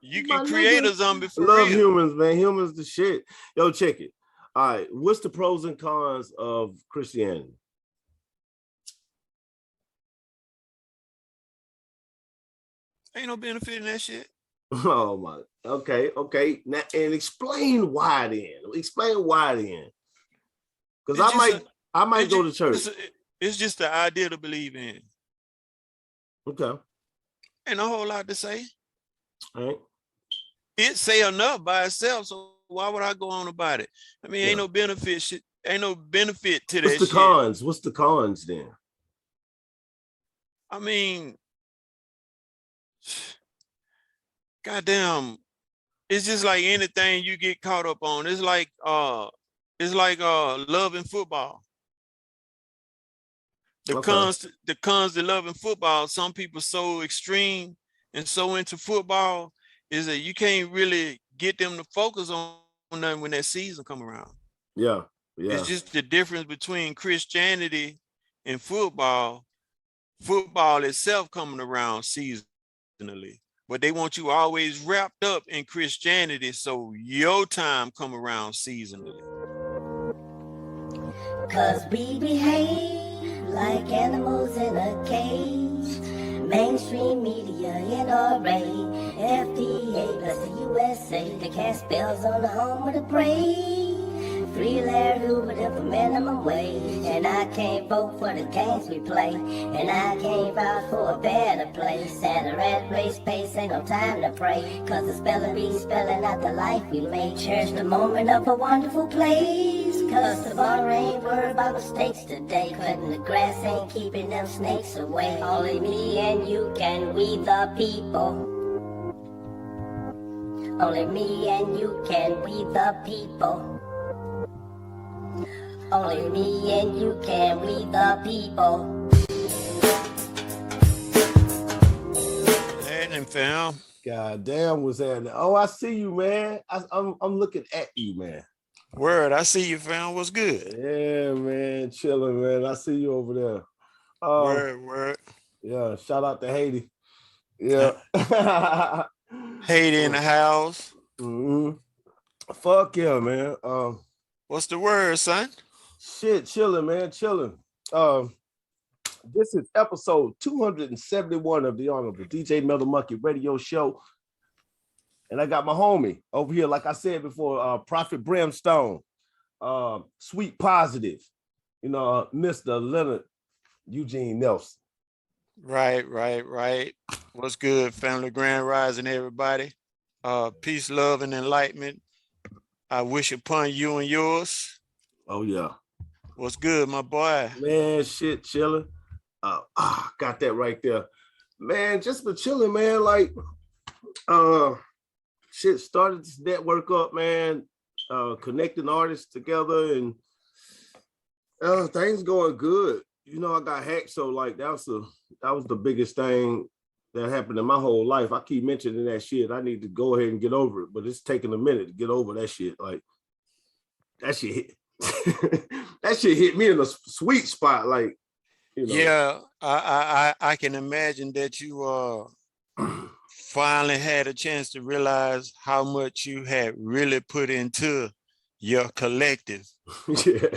You can create a zombie for love real. humans, man. Humans the shit. Yo, check it. All right, what's the pros and cons of Christianity? Ain't no benefit in that shit. Oh my. Okay. Now, and explain why then. Explain why then. Because I might go to church. It's just the idea to believe in. Okay. Ain't a whole lot to say. All right. It say enough by itself, so why would I go on about it? I mean, ain't no benefit. Shit, ain't no benefit to that. What's the cons? What's the cons then? I mean, goddamn, it's just like anything you get caught up on. It's like love and football. The cons to love and football. Some people so extreme and so into football is that you can't really get them to focus on nothing when that season come around. Yeah. It's just the difference between Christianity and football. Football itself coming around seasonally, but they want you always wrapped up in Christianity, so your time come around seasonally. 'Cause we behave like animals in a cage. Mainstream media, NRA, FDA, plus the USA. They cast spells on the home of the brave. Free Larry Hoover for minimum wage. And I can't vote for the games we play. And I can't vouch for a better place. And a rat race pace ain't no time to pray. 'Cause the spelling bee spelling out the life we made. Cherish the moment of a wonderful place. 'Cause the bar ain't worried about mistakes today. Cutting the grass ain't keeping them snakes away. Only me and you can, we the people. Only me and you can, we the people. Only me and you can, we the people. Happening, fam. God damn, was that? Oh, I see you, man. I'm looking at you, man. Word, I see you, fam. What's good? Yeah, man, chilling, man. I see you over there. Word. Yeah, shout out to Haiti. Yeah. Haiti in the house. Mm-hmm. Fuck yeah, man. What's the word, son? Shit, chilling, man, chilling. This is episode 271 of the Honorable DJ Metal Monkey Radio Show. And I got my homie over here, like I said before, Prophet Brimstone, Sweet Positive, Mr. Leonard Eugene Nelson. Right. What's good, family? Grand Rising, everybody. Peace, love, and enlightenment. I wish upon you and yours. Oh, yeah. What's good, my boy? Man, shit, chilling. Got that right there. Man, just been chilling, man. Like, shit, started this network up, man. Connecting artists together, and things going good. I got hacked, so like that was the biggest thing that happened in my whole life. I keep mentioning that shit. I need to go ahead and get over it, but it's taking a minute to get over that shit. Like that shit hit. That shit hit me in a sweet spot, like. Yeah, I can imagine that you finally had a chance to realize how much you had really put into your collective. Yeah.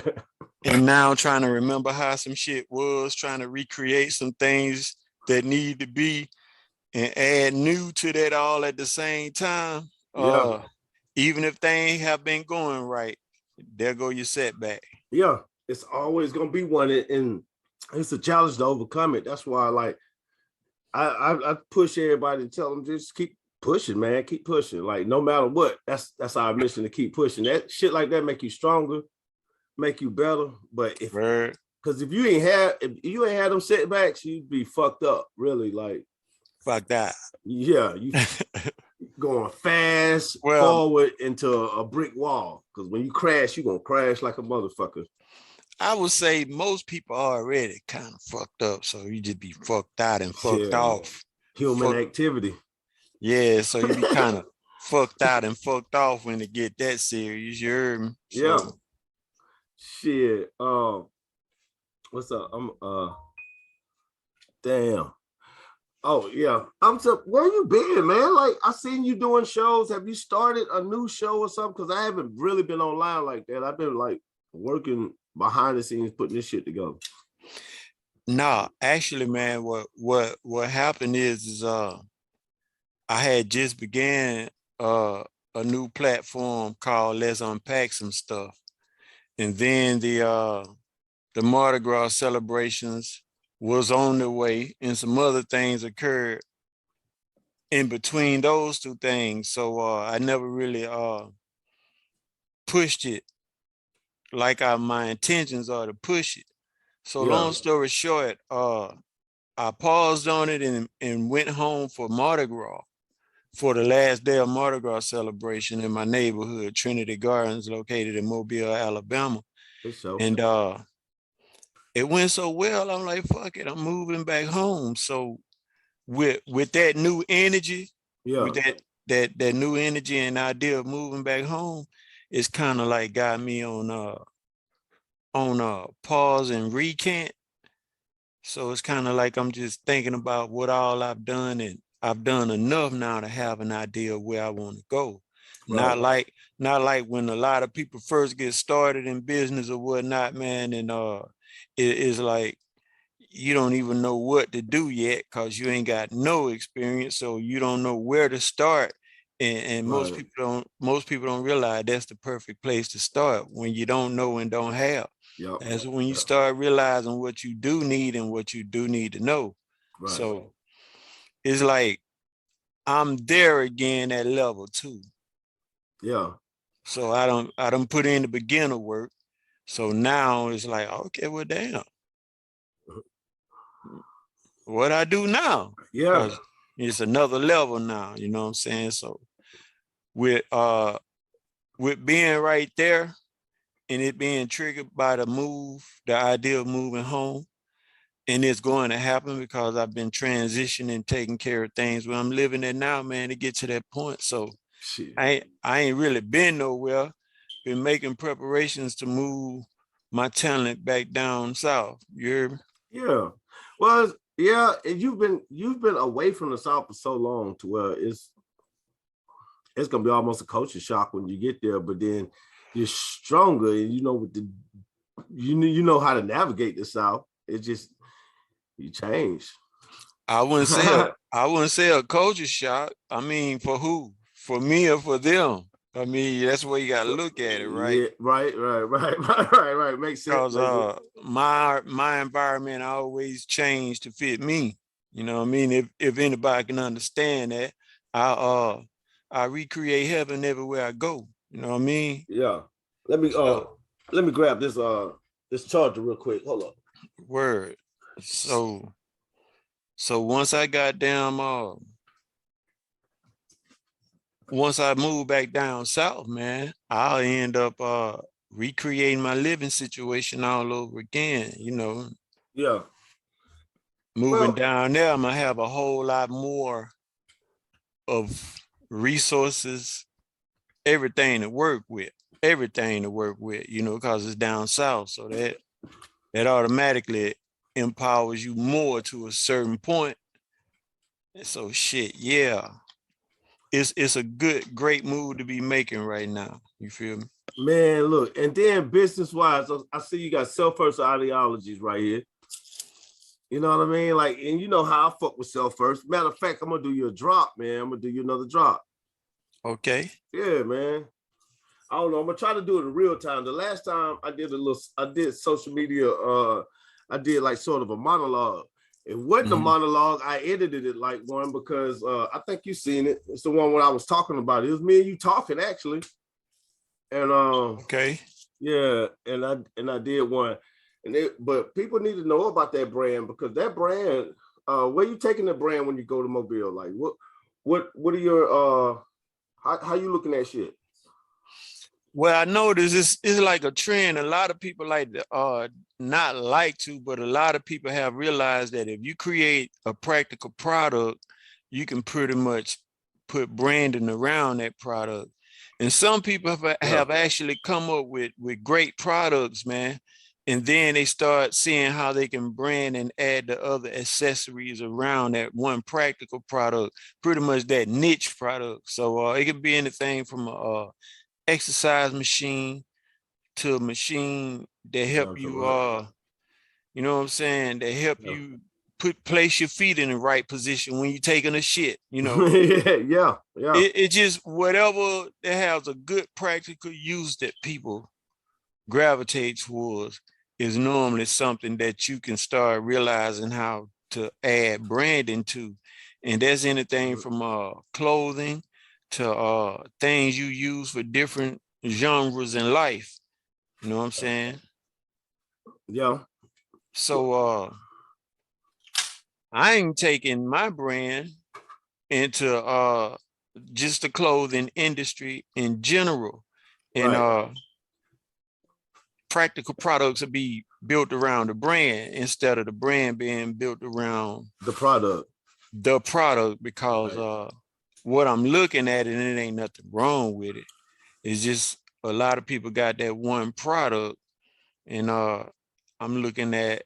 And now trying to remember how some shit was, trying to recreate some things that need to be and add new to that all at the same time. Yeah. Even if things have been going right, there go your setback. Yeah, it's always gonna be one, and it's a challenge to overcome it. That's why, like, I push everybody to tell them just keep pushing, man. Keep pushing. Like, no matter what, that's our mission, to keep pushing. That shit like that make you stronger, make you better. But because if you ain't had them setbacks, you'd be fucked up. Really, like fuck that. Yeah, you going fast forward into a brick wall. Because when you crash, you're gonna crash like a motherfucker. I would say most people are already kind of fucked up, so you just be fucked out and fucked off. Human activity. Yeah, so you be kind of fucked out and fucked off when it get that serious. You heard me? So. Yeah. Shit. What's up? Damn. Oh yeah. Where you been, man? Like I seen you doing shows. Have you started a new show or something? Because I haven't really been online like that. I've been like working behind the scenes putting this shit together. Nah, actually, man, what happened is I had just began a new platform called Let's Unpack Some Stuff. And then the Mardi Gras celebrations was on the way, and some other things occurred in between those two things. So I never really pushed it like my intentions are to push it. So Yeah. long story short, I paused on it and went home for Mardi Gras, for the last day of Mardi Gras celebration in my neighborhood, Trinity Gardens, located in Mobile, Alabama. So. And it went so well, I'm like, fuck it, I'm moving back home. So with that new energy, Yeah. with that new energy and idea of moving back home, it's kind of like got me on pause and recant. So it's kind of like I'm just thinking about what all I've done, and I've done enough now to have an idea of where I want to go. Right. Not like when a lot of people first get started in business or whatnot, man, and it is like you don't even know what to do yet because you ain't got no experience, so you don't know where to start. And Right. most people don't realize that's the perfect place to start, when you don't know and don't have. Yep. That's when you Yep. start realizing what you do need and what you do need to know. Right. So it's like I'm there again at level 2. Yeah. So I don't put in the beginner work. So now it's like, okay, well, damn, what I do now? Yeah. Because it's another level now, you know what I'm saying? So with being right there and it being triggered by the idea of moving home, and it's going to happen because I've been transitioning, taking care of things where I'm living at now, man, to get to that point. So Shit. I ain't really been nowhere. Been making preparations to move my talent back down south. You hear me? Yeah. Well, yeah, and you've been away from the South for so long to where it's gonna be almost a culture shock when you get there, but then you're stronger and you know with the you know how to navigate the South. It just you change. I wouldn't say a culture shock. I mean, for who? For me or for them? I mean, that's where you gotta look at it, right? Yeah, right. Makes sense. Because my environment always changed to fit me. You know what I mean? If anybody can understand that, I recreate heaven everywhere I go. You know what I mean? Yeah. So, Let me grab this charger real quick. Hold up. word. So once I got down, once I moved back down south, man, I'll end up recreating my living situation all over again. You know, Yeah. moving Well, down there, I'm gonna have a whole lot more of resources, everything to work with, you know, because it's down south. So that automatically empowers you more to a certain point. So shit, yeah. It's a great move to be making right now. You feel me? man, look, and then business-wise, I see you got self-first ideologies right here. You know what I mean? Like, and you know how I fuck with self-first. Matter of fact, I'm gonna do you a drop, man. I'm gonna do you another drop. Okay. Yeah, man. I don't know. I'm gonna try to do it in real time. The last time I did social media, I did like sort of a monologue. It wasn't a monologue. I edited it like one because I think you've seen it. It's the one when I was talking about it. It was me and you talking actually. And Okay. yeah, and I did one. But people need to know about that brand because that brand, where you taking the brand when you go to Mobile? Like what are your how you looking at shit? Well, I notice it's like a trend. A lot of people like to not like to, but a lot of people have realized that if you create a practical product, you can pretty much put branding around that product. And some people have actually come up with great products, man. And then they start seeing how they can brand and add the other accessories around that one practical product, pretty much that niche product. So it could be anything from a exercise machine to a machine that help Sounds you, right. you know what I'm saying, that help Yeah. you place your feet in the right position when you're taking a shit, you know. Yeah. It just whatever that has a good practical use that people gravitate towards is normally something that you can start realizing how to add branding to. And that's anything from clothing to things you use for different genres in life. You know what I'm saying? Yeah. So I ain't taking my brand into just the clothing industry in general. And Right. practical products will be built around the brand instead of the brand being built around The product. the product, because Right. what I'm looking at, and it ain't nothing wrong with it, it's just a lot of people got that one product, and I'm looking at,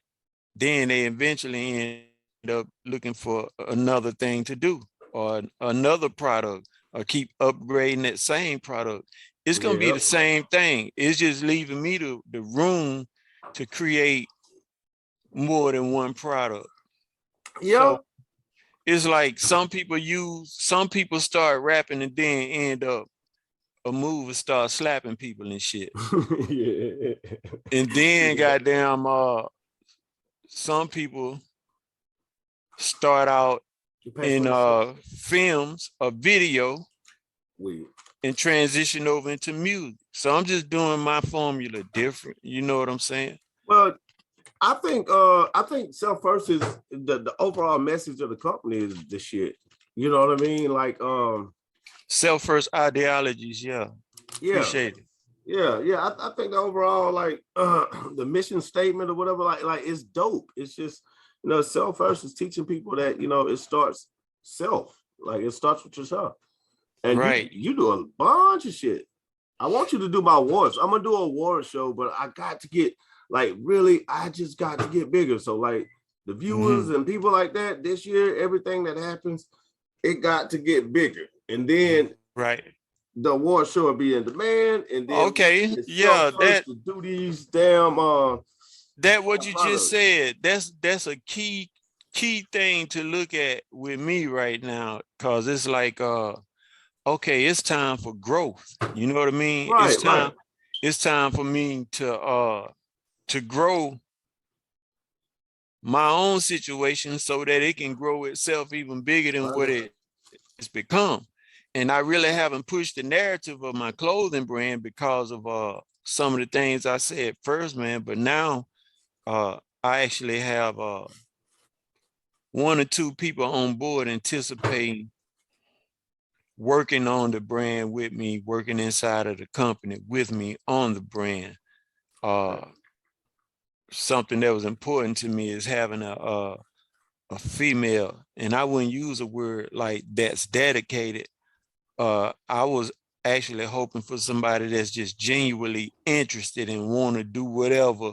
then they eventually end up looking for another thing to do or another product or keep upgrading that same product. It's going to be the Yep. same thing. It's just leaving me the room to create more than one product. Yeah. So it's like some people start rapping and then end up a move and start slapping people and shit. Yeah. And then goddamn some people start out You pay for in the shit. films or video Weird. and transition over into music. So I'm just doing my formula different. You know what I'm saying? Well, I think self first is the overall message of the company is the shit. You know what I mean? Like Self-first ideologies, yeah. yeah. Appreciate it. Yeah. I think the overall like the mission statement or whatever, like it's dope. It's just, self first is teaching people that, it starts self. Like it starts with yourself. And Right. you do a bunch of shit. I want you to do my awards. I'm gonna do an award show, but I got to get I just got to get bigger. So like the viewers and people like that this year, everything that happens, it got to get bigger. And then right. the award show will be in demand. And then Okay. it's Yeah, first to do these damn that what you just products. said, that's a key thing to look at with me right now, because it's like okay, it's time for growth. You know what I mean? Right, right. It's time for me to grow my own situation so that it can grow itself even bigger than what it's become. And I really haven't pushed the narrative of my clothing brand because of some of the things I said first, man. But now I actually have one or two people on board anticipating working on the brand with me, working inside of the company with me on the brand. Something that was important to me is having a female, and I wouldn't use a word like that's dedicated. I was actually hoping for somebody that's just genuinely interested and want to do whatever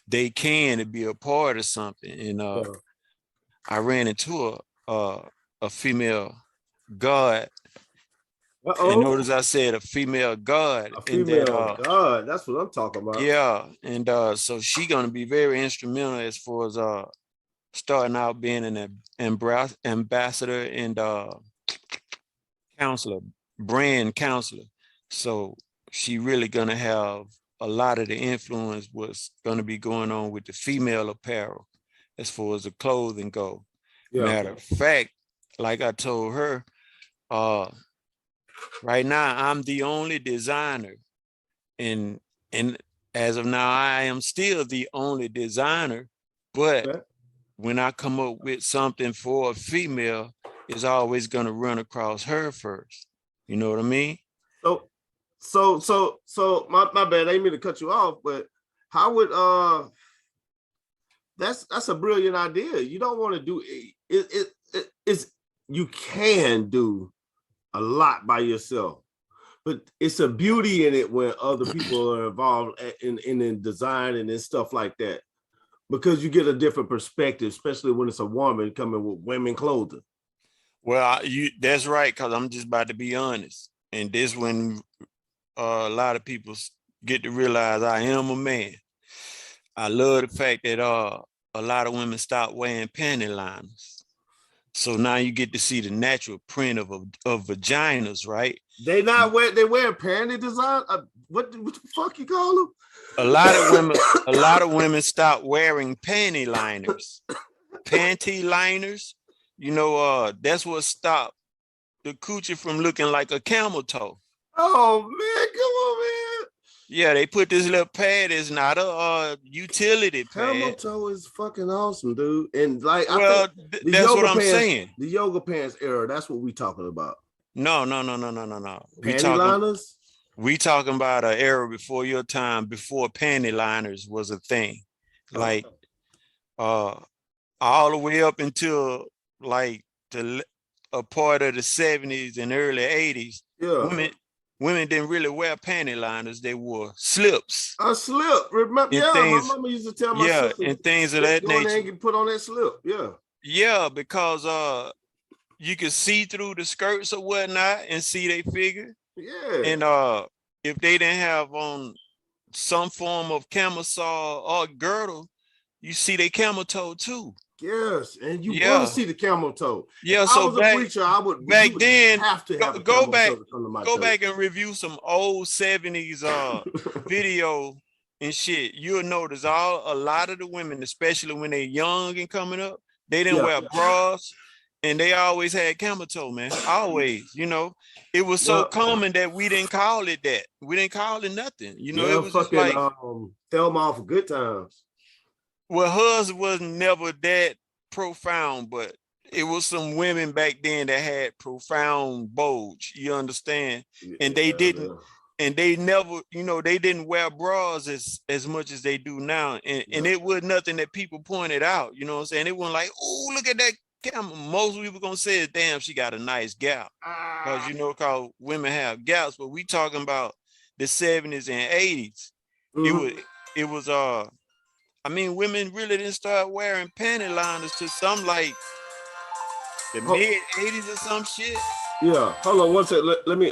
they can to be a part of something. And I ran into a female god. And notice I said a female god. A female god. That's what I'm talking about. Yeah, and so she gonna be very instrumental as far as starting out being an ambassador and counselor, brand counselor. So she really gonna have a lot of the influence what's gonna be going on with the female apparel as far as the clothing go. Yeah. Matter of fact, like I told her, right now I'm the only designer, and as of now I am still the only designer, but when I come up with something for a female, it's always going to run across her first. You know what I mean? So my bad, I didn't mean to cut you off, but how would that's a brilliant idea. You don't want to do it's you can do a lot by yourself, but it's a beauty in it when other people are involved in design and in stuff like that, because you get a different perspective, especially when it's a woman coming with women clothing. Well, that's right, because I'm just about to be honest. And this when a lot of people get to realize I am a man. I love the fact that a lot of women stop wearing panty liners. So now you get to see the natural print of vaginas, right? They wear panty design. What the fuck you call them? A lot of women stop wearing panty liners. Panty liners, you know, that's what stopped the coochie from looking like a camel toe. Oh man, come on, man. Yeah, they put this little pad. It's not a utility pad. Camel toe is fucking awesome, dude. And like, well, I think that's what I'm saying. The yoga pants era. That's what we talking about. No. Panty liners. We talking about an era before your time, before panty liners was a thing. Like, all the way up until like a part of the 70s and early 80s. Yeah. Women didn't really wear panty liners. They wore slips. A slip. Remember? Yeah, my mama used to tell my sister. And things of that nature. And get put on that slip. Yeah. Yeah, because you could see through the skirts or whatnot and see their figure. Yeah. And if they didn't have on some form of camisole or girdle, you see their camel toe too. Yes, and you want to see the camel toe. Yeah, if so I was a preacher, I would back then have to have go back and review some old 70s video and shit. You'll notice a lot of the women, especially when they're young and coming up, they didn't wear bras, and they always had camel toe, man. Always, you know. It was so common that we didn't call it that. We didn't call it nothing. You know, it was fucking, just like Thelma for Good Times. Well, hers was never that profound, but it was some women back then that had profound bulge, you understand? And they didn't, and they never, you know, they didn't wear bras as much as they do now. And it was nothing that people pointed out, you know what I'm saying? It wasn't like, oh, look at that camel. Most people gonna say, damn, she got a nice gap. Because, you know, cause women have gaps, but we talking about the 70s and 80s. It was I mean, women really didn't start wearing panty liners to some like the mid 80s or some shit. Yeah, hold on one second. Let me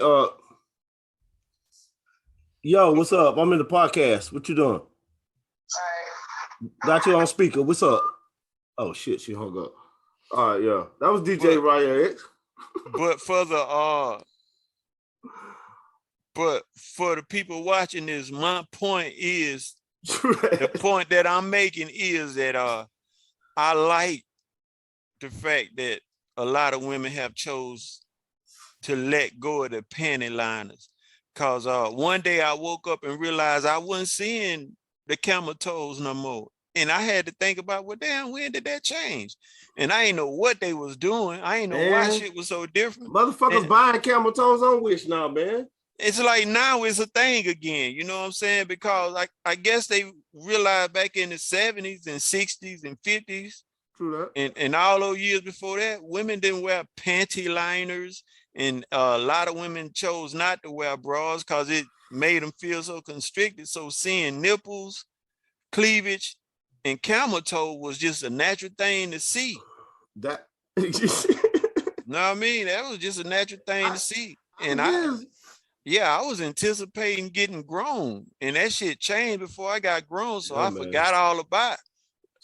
yo, what's up? I'm in the podcast. What you doing? Got you on speaker. What's up? Oh shit, she hung up. All right, yeah. That was DJ Ryan X. But for the people watching this, my point is the point that I'm making is that I like the fact that a lot of women have chose to let go of the panty liners. Cause one day I woke up and realized I wasn't seeing the camel toes no more. And I had to think about, well, damn, when did that change? And I ain't know what they was doing. I ain't know why shit was so different. Motherfuckers buying camel toes on Wish now, man. It's like now it's a thing again, you know what I'm saying? Because I guess they realized back in the 70s and 60s and 50s, true that, and all those years before that, women didn't wear panty liners, and a lot of women chose not to wear bras because it made them feel so constricted. So seeing nipples, cleavage, and camel toe was just a natural thing to see. That, know what I mean? That was just a natural thing to see. And I was anticipating getting grown, and that shit changed before I got grown. So I forgot all about it.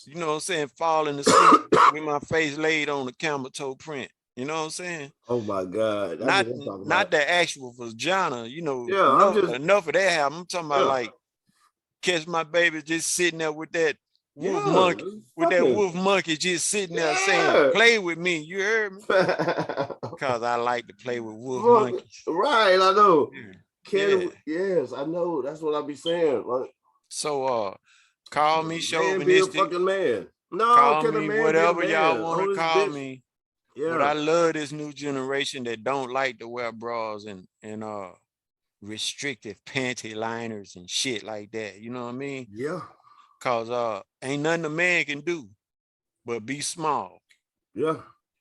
You know what I'm saying? Falling asleep with my face laid on the camel toe print. You know what I'm saying? Oh my God. Not the actual vagina, you know. Yeah, enough of that happened. I'm talking about like catch my baby just sitting there with that wolf monkey, wolf monkey just sitting there saying, play with me. You heard me? Because I like to play with wolf monkeys. Right, I know. Yes, I know. That's what I be saying. Like, so call me chauvinistic. Be a fucking man. No, call me whatever y'all want to call me. Yeah. But I love this new generation that don't like to wear bras and restrictive panty liners and shit like that. You know what I mean? Yeah. Cause ain't nothing a man can do but be small. Yeah.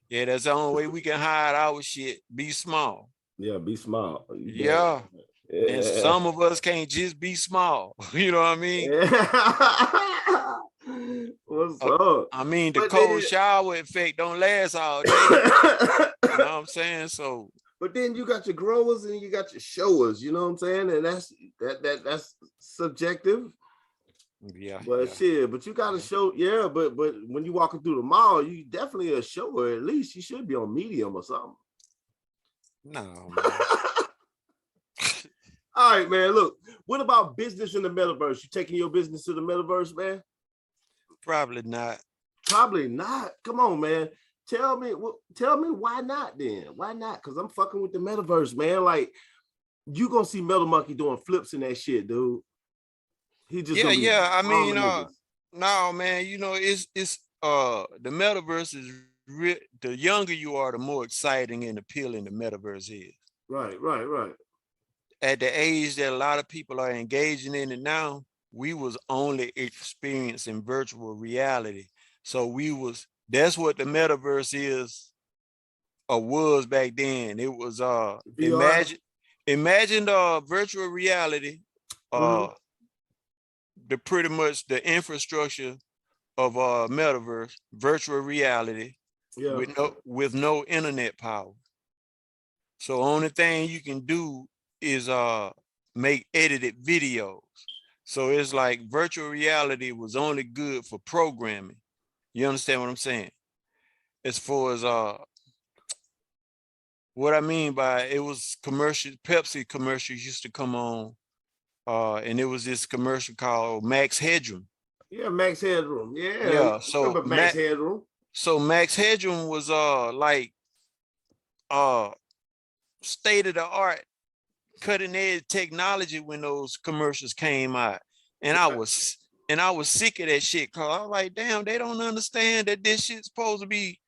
Yeah, that's the only way we can hide our shit. Be small. Yeah, be smart. Yeah. And some of us can't just be small. You know what I mean? What's up? I mean, the But cold then, shower effect don't last all day. You know what I'm saying? So, but then you got your growers and you got your showers. You know what I'm saying? And that's subjective. yeah. But Yeah. shit, but you got to show, yeah. But when you walking through the mall, you definitely a shower. At least you should be on medium or something. No, man. All right, man. Look, what about business in the metaverse? You taking your business to the metaverse, man? Probably not. Probably not. Come on, man. Tell me why not then? Why not? Because I'm fucking with the metaverse, man. Like, you gonna see Metal Monkey doing flips in that shit, dude. He just gonna be I mean, niggas. no, man, you know, it's the metaverse is the younger you are, the more exciting and appealing the metaverse is. Right. At the age that a lot of people are engaging in it now, we was only experiencing virtual reality. So that's what the metaverse is or was back then. It was VR? imagine virtual reality, the pretty much the infrastructure of metaverse, virtual reality, Yeah. with no internet power. So only thing you can do is make edited videos. So it's like virtual reality was only good for programming. You understand what I'm saying? As far as what I mean by it was commercial, Pepsi commercials used to come on, and it was this commercial called Max Headroom. Yeah, Max Headroom. Yeah. Yeah. So remember Max Headroom? So Max Headroom was like state of the art, cutting edge technology when those commercials came out. And I was sick of that shit, cause I was like, damn, they don't understand that this shit's supposed to be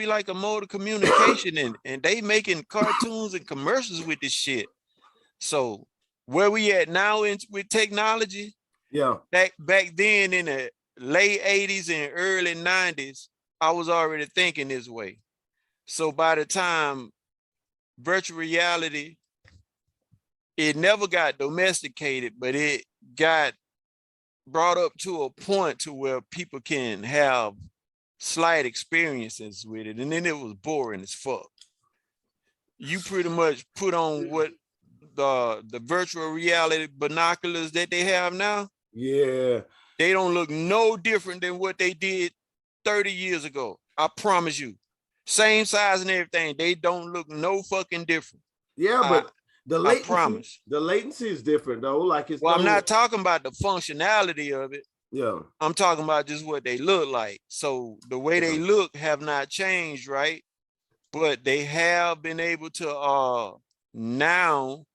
like a mode of communication, and they making cartoons and commercials with this shit. So where we at now with technology, yeah, back then in the late 80s and early 90s, I was already thinking this way. So by the time virtual reality, it never got domesticated, but it got brought up to a point to where people can have slight experiences with it, and then it was boring as fuck. You pretty much put on what the virtual reality binoculars that they have now. Yeah. They don't look no different than what they did 30 years ago. I promise you. Same size and everything. They don't look no fucking different. Yeah, but the latency is different though. Like it's I'm not talking about the functionality of it. Yeah. I'm talking about just what they look like. So the way they look have not changed, right? But they have been able to now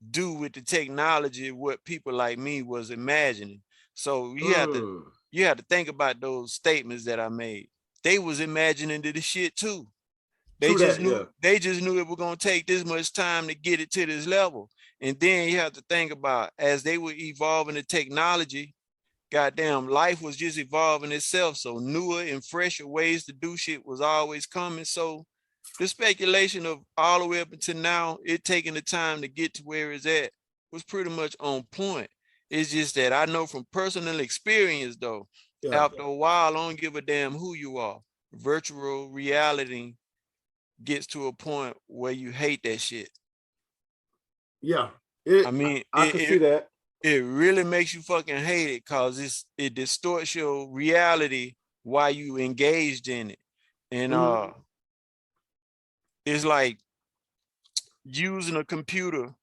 do with the technology what people like me was imagining. So you have to think about those statements that I made. They was imagining this shit too. They just knew it was gonna take this much time to get it to this level. And then you have to think about as they were evolving the technology, goddamn, life was just evolving itself. So newer and fresher ways to do shit was always coming. So the speculation of all the way up until now, it taking the time to get to where it's at was pretty much on point. It's just that I know from personal experience though, after a while, I don't give a damn who you are. Virtual reality gets to a point where you hate that shit. Yeah. I mean, I can see that. It really makes you fucking hate it because it distorts your reality while you engaged in it. And it's like using a computer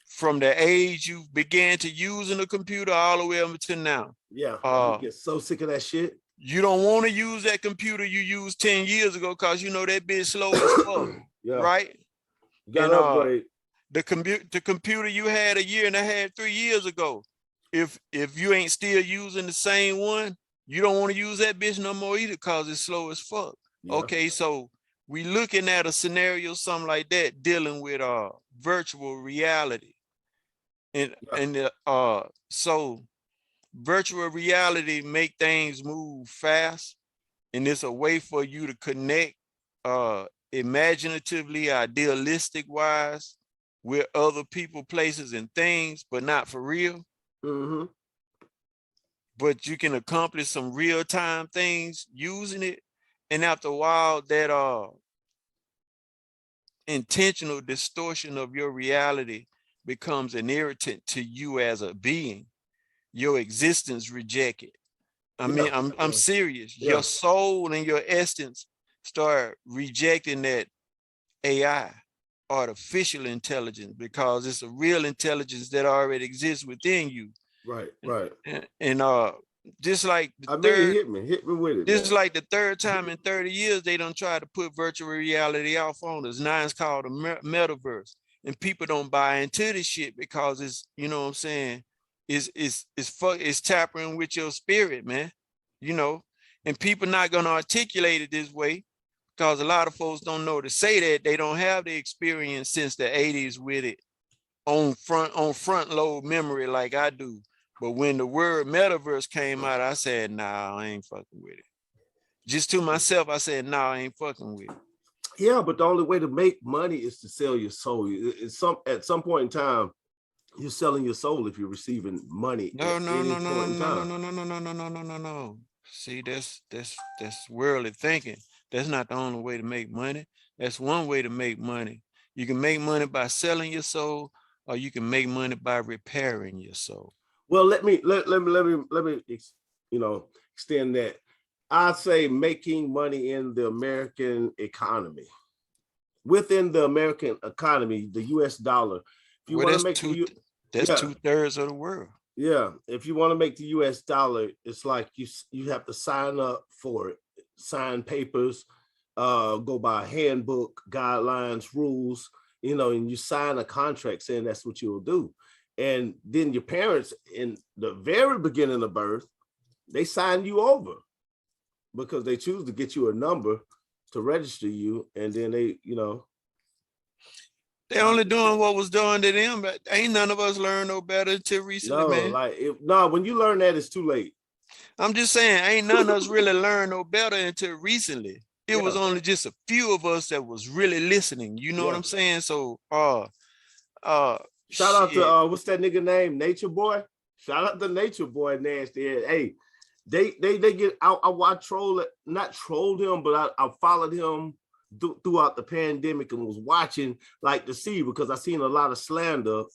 from the age you began to using a computer all the way up to now. Yeah, you get so sick of that shit. You don't want to use that computer you used 10 years ago because you know that bitch slow as fuck, right? You gotta upgrade. The computer you had a year and a half, 3 years ago, if you ain't still using the same one, you don't want to use that bitch no more either because it's slow as fuck. Yeah. Okay, so we looking at a scenario, something like that, dealing with virtual reality. And so virtual reality make things move fast, and it's a way for you to connect imaginatively, idealistic wise with other people, places, and things, but not for real. Mm-hmm. But you can accomplish some real-time things using it. And after a while, that intentional distortion of your reality becomes an irritant to you as a being. Your existence reject it. I mean, I'm serious. Yeah. Your soul and your essence start rejecting that AI, artificial intelligence, because it's a real intelligence that already exists within you. Right. And just like the I mean, third, hit me with it. this is Man. like the third time in 30 years they don't try to put virtual reality off on us. Now it's called a metaverse, and people don't buy into this shit because it's, you know what I'm saying, it's tapping with your spirit, man. You know, and people not gonna articulate it this way because a lot of folks don't know to say that. They don't have the experience since the 80s with it on front load memory like I do. But when the word metaverse came out, I said, nah, I ain't fucking with it. Just to myself, I said, nah, I ain't fucking with it. Yeah, but the only way to make money is to sell your soul. At some point in time, you're selling your soul if you're receiving money. No. No. See, that's worldly thinking. That's not the only way to make money. That's one way to make money. You can make money by selling your soul, or you can make money by repairing your soul. Well, let me extend that. I say making money in the American economy. Within the American economy, the US dollar. If you want to make that's 2/3 of the world. Yeah, if you want to make the US dollar, it's like you have to sign up for it, sign papers, go by a handbook, guidelines, rules, and you sign a contract saying that's what you'll do. And then your parents, in the very beginning of birth, they sign you over because they choose to get you a number to register you. And then they only doing what was done to them, but ain't none of us learned no better until recently, man. When you learn that, it's too late. I'm just saying, ain't none of us really learned no better until recently. It was only just a few of us that was really listening. You know what I'm saying? So, shout out to what's that nigga name? Nature Boy. Shout out to Nature Boy, nasty. Hey, they get. I not trolled him, but I followed him throughout the pandemic and was watching to see, because I seen a lot of slander.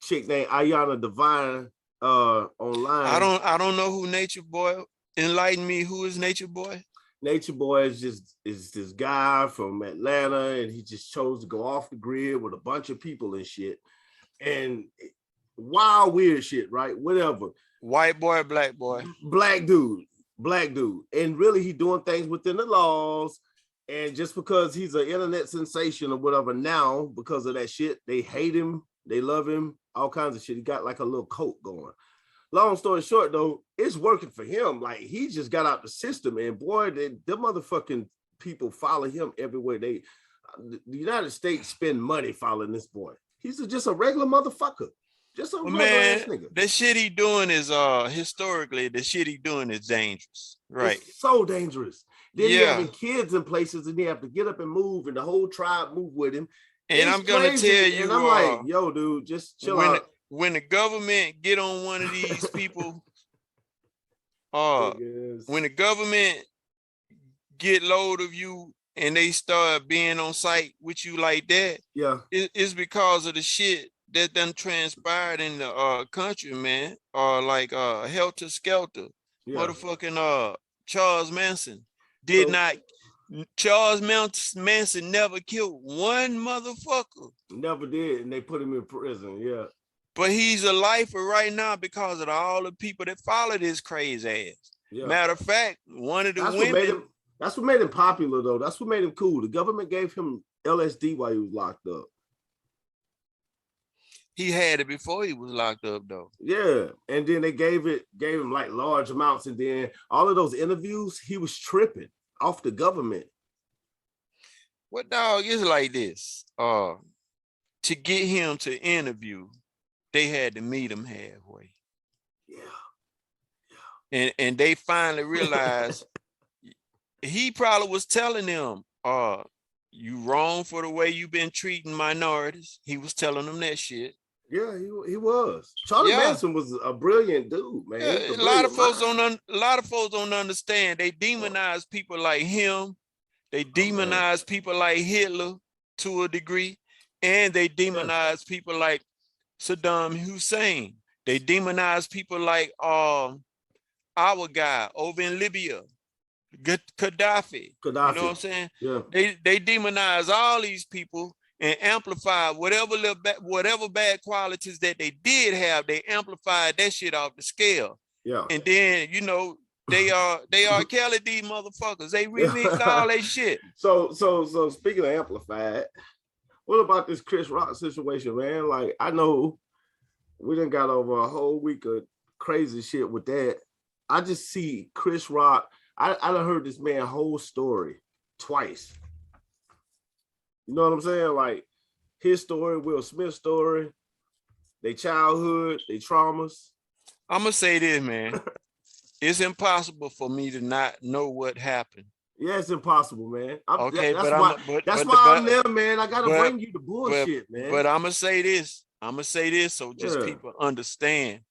Chick named Ayana Divine online. I don't know who Nature Boy. Enlighten me. Who is Nature Boy? Nature Boy is this guy from Atlanta, and he just chose to go off the grid with a bunch of people and shit, and wild weird shit, right? Whatever. White boy, black boy, black dude, and really he doing things within the laws. And just because he's an internet sensation or whatever now, because of that shit, they hate him, they love him, all kinds of shit. He got like a little cult going. Long story short, though, it's working for him. Like, he just got out the system, and boy, the motherfucking people follow him everywhere. The United States spend money following this boy. He's just a regular motherfucker. Just a regular ass nigga. The shit he doing is historically, the shit he doing is dangerous. Right. It's so dangerous. Then he having kids in places, and he have to get up and move, and the whole tribe move with him. And I'm gonna tell you, and I'm like, yo, dude, just chill out. When the government get on one of these people, when the government get load of you and they start being on site with you like that, it's because of the shit that done transpired in the country, man. Helter Skelter, motherfucking Charles Manson Charles Manson never killed one motherfucker. Never did, and they put him in prison, But he's a lifer right now because of all the people that followed his crazy ass. Matter of fact, one of the women. That's what made him popular, though. That's what made him cool. The government gave him LSD while he was locked up. He had it before he was locked up, though. Yeah, and then they gave him like large amounts, and then all of those interviews, he was tripping off the government. What dog is like this? To get him to interview, they had to meet him halfway. And they finally realized he probably was telling them, you wrong for the way you've been treating minorities. He was telling them that shit. Yeah, he was. Charlie Manson was a brilliant dude, man. Yeah, a lot of folks don't understand. They demonize people like him. They demonize people like Hitler to a degree, and they demonize people like Saddam Hussein. They demonize people like our guy over in Libya, Gaddafi. You know what I'm saying? Yeah. They demonize all these people and amplify whatever bad qualities that they did have. They amplified that shit off the scale. Yeah. And then, you know, they are Kelly, these motherfuckers. They remix all that shit. So speaking of amplified, what about this Chris Rock situation, man? Like, I know we done got over a whole week of crazy shit with that. I just see Chris Rock. I done heard this man's whole story twice. You know what I'm saying? Like his story, Will Smith's story, their childhood, their traumas. I'm gonna say this, man. It's impossible for me to not know what happened. Yeah, it's impossible, man. That's why I'm there, man. I gotta bring you the bullshit, man. But I'm gonna say this. So just people understand.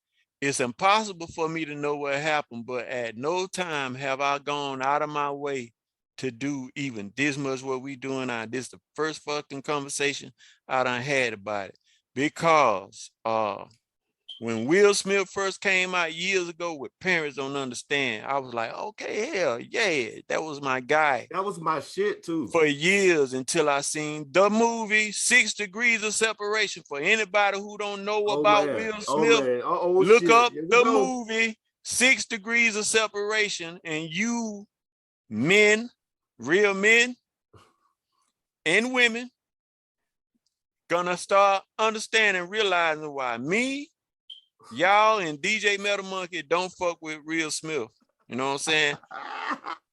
It's impossible for me to know what happened, but at no time have I gone out of my way to do even this much what we doing now. This is the first fucking conversation I done had about it. Because when Will Smith first came out years ago, with parents don't understand, I was like, okay, hell yeah, that was my guy. That was my shit too. For years, until I seen the movie 6 Degrees of Separation. For anybody who don't know about Will Smith, look up the movie 6 Degrees of Separation, and you men, real men and women, gonna start understanding, realizing why me, y'all, and DJ Metal Monkey don't fuck with Will Smith. You know what I'm saying?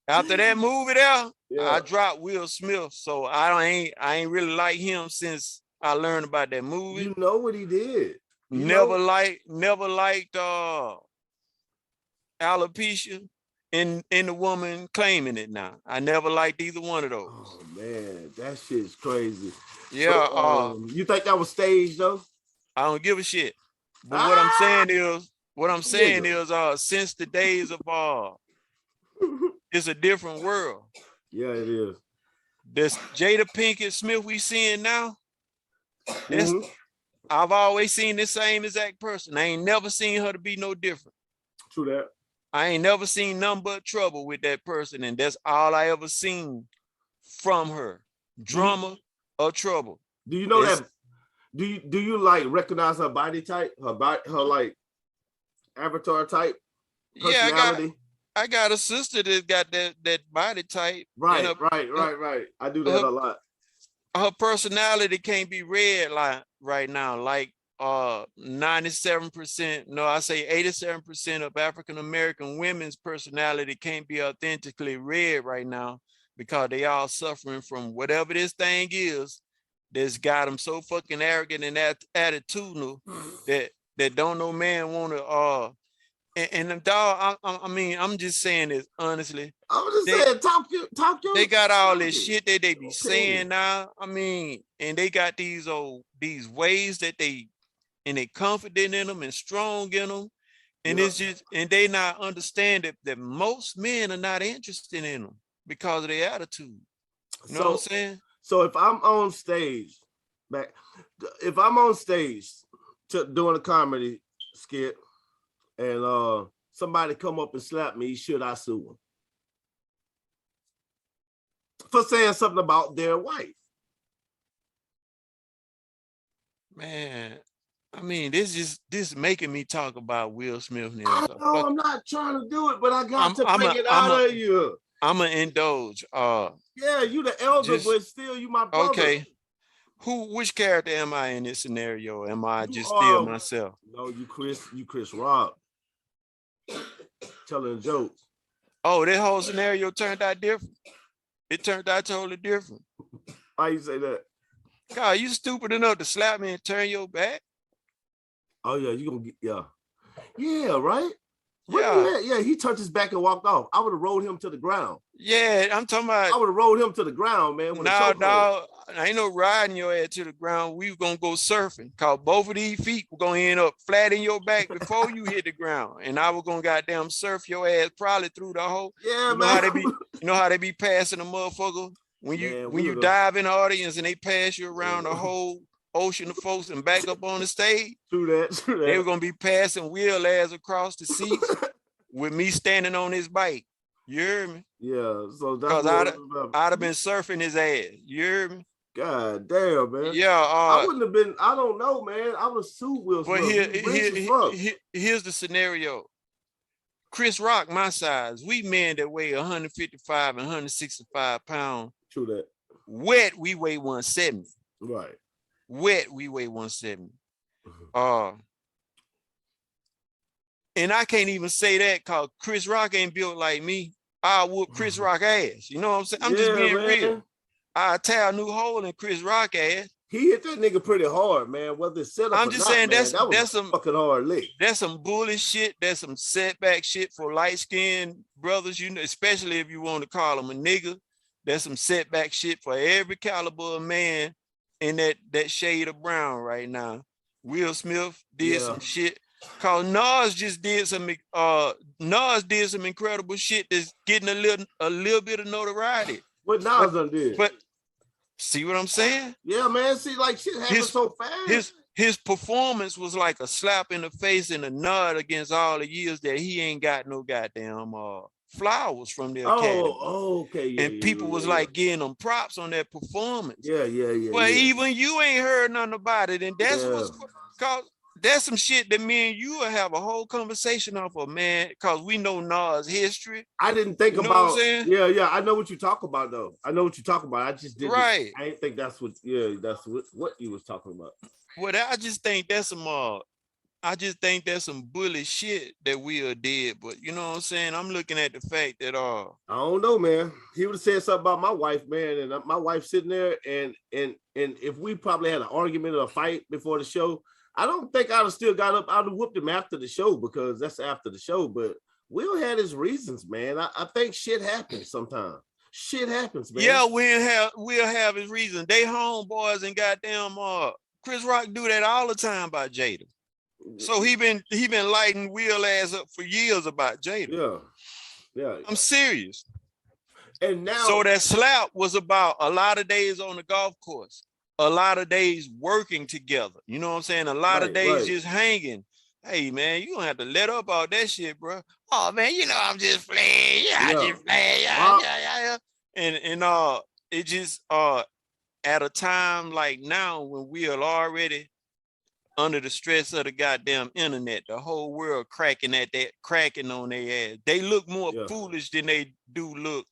After that movie there, I dropped Will Smith. So I ain't really like him since I learned about that movie. You know what he did. Never liked alopecia in the woman claiming it now. I never liked either one of those. Oh man, that shit's crazy. Yeah. So, you think that was staged though? I don't give a shit. But what I'm saying is since the days of it's a different world. Yeah, it is. This Jada Pinkett Smith we seeing now, I've always seen the same exact person. I ain't never seen her to be no different. True that. I ain't never seen nothing but trouble with that person, and that's all I ever seen from her. Drama or trouble. Do you know that? Do you like recognize her body type, her like avatar type? Yeah, I got a sister that got that body type. Right. I do that a lot. Her personality can't be read like right now. Like 97%, no, I say 87% of African American women's personality can't be authentically read right now, because they all suffering from whatever this thing is that's got them so fucking arrogant and attitudinal that don't no man want to and the dog, I mean, I'm just saying this honestly. I'm just saying, talk your. They got all this shit that they be saying now. I mean, and they got these ways that they confident in them and strong in them, and it's just, and they not understand that most men are not interested in them because of their attitude. You know what I'm saying? So if I'm on stage, doing a comedy skit, and somebody come up and slap me, should I sue them for saying something about their wife? Man, I mean, this making me talk about Will Smith now. I know, I'm not trying to do it, but I got to bring it out of you. I'm gonna indulge. Yeah, you the elder, but still you my brother. Okay. Which character am I in this scenario? Am I just still myself? No, you Chris Rock. Telling jokes. Oh, that whole scenario turned out different. It turned out totally different. Why you say that? God, you stupid enough to slap me and turn your back? Oh yeah, you gonna get yeah, right? Yeah. Yeah, he turned his back and walked off. I would have rolled him to the ground. Yeah, I'm talking about. I would have rolled him to the ground, man. No, ain't no riding your ass to the ground. We were gonna go surfing. Cause both of these feet were gonna end up flat in your back before you hit the ground. And I was gonna goddamn surf your ass probably through the whole. Yeah, you know man. how they be, you know how they be passing a motherfucker when you dive in the audience and they pass you around the whole ocean of folks and back up on the stage. True that. They were gonna be passing Will ass across the seats with me standing on his bike. You hear me? Yeah, so that's because I'd have been surfing his ass. You hear me? God damn, man. Yeah, I wouldn't have been. I don't know, man. I would have sued Will Smith. But here's the scenario. Chris Rock, my size, we men that weigh 155 and 165 pounds. True that. Wet, we weigh 170. Right. Wet, we weigh 170. And I can't even say that because Chris Rock ain't built like me. I whoop Chris Rock ass. You know what I'm saying? I'm just being real. I tear a new hole in Chris Rock ass. He hit that nigga pretty hard, man. Whether it's set up I'm just saying that's some fucking hard lick. That's some bullish shit. That's some setback shit for light-skinned brothers, you know, especially if you want to call them a nigga. That's some setback shit for every caliber of man in that shade of brown right now. Will Smith did some shit. Cause Nas just did some incredible shit that's getting a little bit of notoriety. What Nas done did. But see what I'm saying? Yeah, man. See, like shit happens so fast. His performance was like a slap in the face and a nod against all the years that he ain't got no goddamn flowers from the academy. Oh, okay. Yeah, and people was like getting them props on that performance. Yeah. But even you ain't heard nothing about it, and that's what's cause. That's some shit that me and you will have a whole conversation off of, man, because we know Nas' history. I didn't think about. Yeah. I know what you're talking about, though. I know what you're talking about. I just didn't. Right. I didn't think that's what. Yeah, that's what you was talking about. Well, I just think that's some. I just think that's some bully shit that we did. But you know what I'm saying? I'm looking at the fact that I don't know, man. He would have said something about my wife, man, and my wife sitting there, and if we probably had an argument or a fight before the show. I don't think I'd have still got up. I'd have whooped him after the show because that's after the show. But Will had his reasons, man. I think shit happens sometimes. Shit happens, man. Yeah, Will have his reasons. They homeboys and goddamn Chris Rock do that all the time by Jada. So he been lighting Will ass up for years about Jada. Yeah. I'm serious. And now, so that slap was about a lot of days on the golf course. A lot of days working together. You know what I'm saying? A lot of days just hanging. Hey, man, you don't have to let up all that shit, bro. Oh, man, you know, I'm just playing. Just playing. And it just, at a time like now when we are already under the stress of the goddamn internet, the whole world cracking on their ass. They look more foolish than they do look.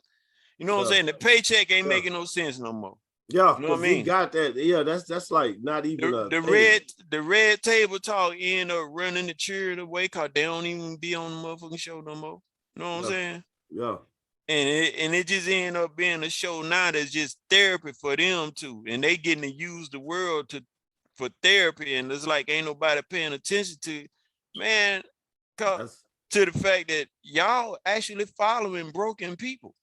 You know what I'm saying? The paycheck ain't making no sense no more. Yeah, you know what I mean? We got that. Yeah, that's like not even the red table talk end up running the cheer away because they don't even be on the motherfucking show no more. You know what I'm saying? Yeah. And it just end up being a show now that's just therapy for them too. And they getting to use the world for therapy. And it's like ain't nobody paying attention to it. Man, to the fact that y'all actually following broken people.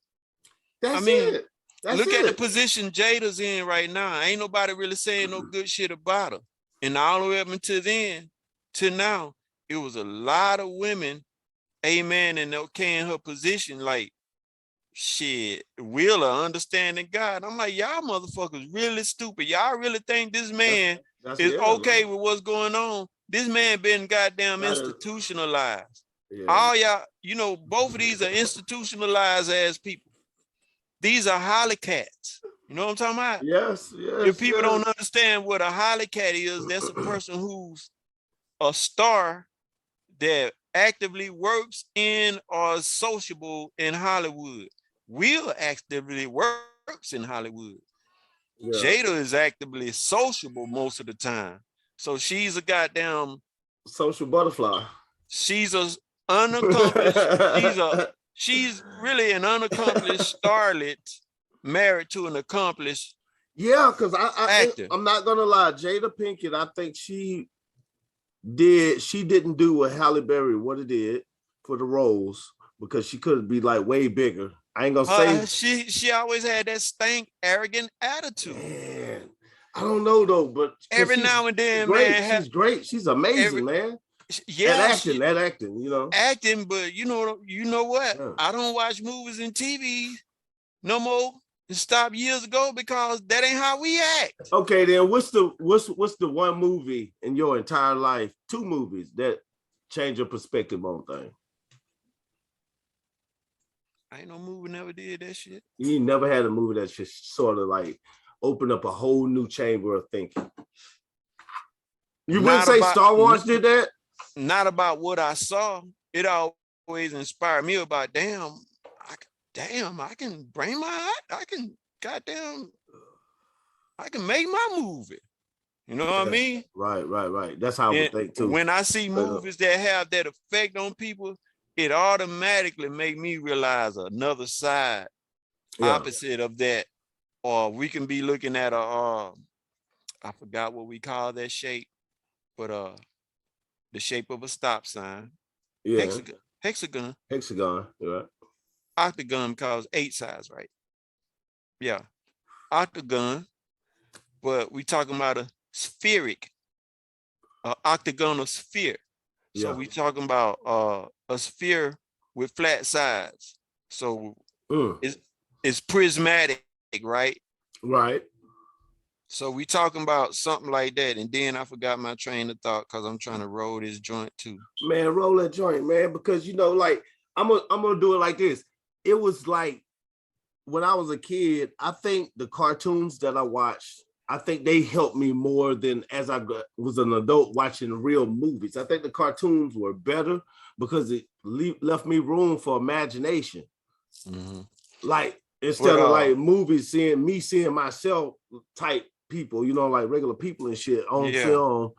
That's it. Look at the position Jada's in right now. Ain't nobody really saying no good shit about her. And all the way up until then, to now, it was a lot of women, amen, and okay in her position, like, shit, Will understanding God. I'm like, y'all motherfuckers really stupid. Y'all really think this man is okay with what's going on? This man been goddamn institutionalized. Yeah. All y'all, you know, both of these are institutionalized ass people. These are holly cats. You know what I'm talking about? Yes. If people don't understand what a holly cat is, that's a person who's a star that actively works in or is sociable in Hollywood. Will actively works in Hollywood. Yeah. Jada is actively sociable most of the time. So she's a goddamn social butterfly. She's a unaccomplished, she's really an unaccomplished starlet married to an accomplished because actor. I'm not gonna lie, Jada Pinkett, I think she didn't do what Halle Berry would have did. for the roles because she could be like way bigger. I ain't gonna say she always had that stank, arrogant attitude. Man, I don't know though, but Every now and then, great. man, She's great. She's amazing, man. Yeah, at acting, you know. Acting, but you know what? Yeah. I don't watch movies and TV no more. It stopped years ago because that ain't how we act. Okay, then what's the one movie in your entire life, 2 movies that change your perspective on things? Ain't no movie never did that shit. You never had a movie that just sort of like opened up a whole new chamber of thinking. You wouldn't say Star Wars did that? Not about what I saw. It always inspired me about damn, I can bring I can make my movie. You know what I mean? Right. That's how I would think too. When I see movies that have that effect on people, it automatically make me realize another side, opposite of that. Or we can be looking at I forgot what we call that shape, but the shape of a stop sign. Yeah. Hexagon. Yeah. Octagon because 8 sides, right? Yeah. Octagon, but we talking about a spheric, octagonal sphere. So we talking about a sphere with flat sides. So it's prismatic, right? Right. So we talking about something like that. And then I forgot my train of thought because I'm trying to roll this joint too. Man, roll that joint, man, because like I'm gonna do it like this. It was like when I was a kid, I think the cartoons that I watched, I think they helped me more than as I was an adult watching real movies. I think the cartoons were better because it left me room for imagination. Mm-hmm. Like instead of like movies, seeing myself type people, like regular people and shit on film,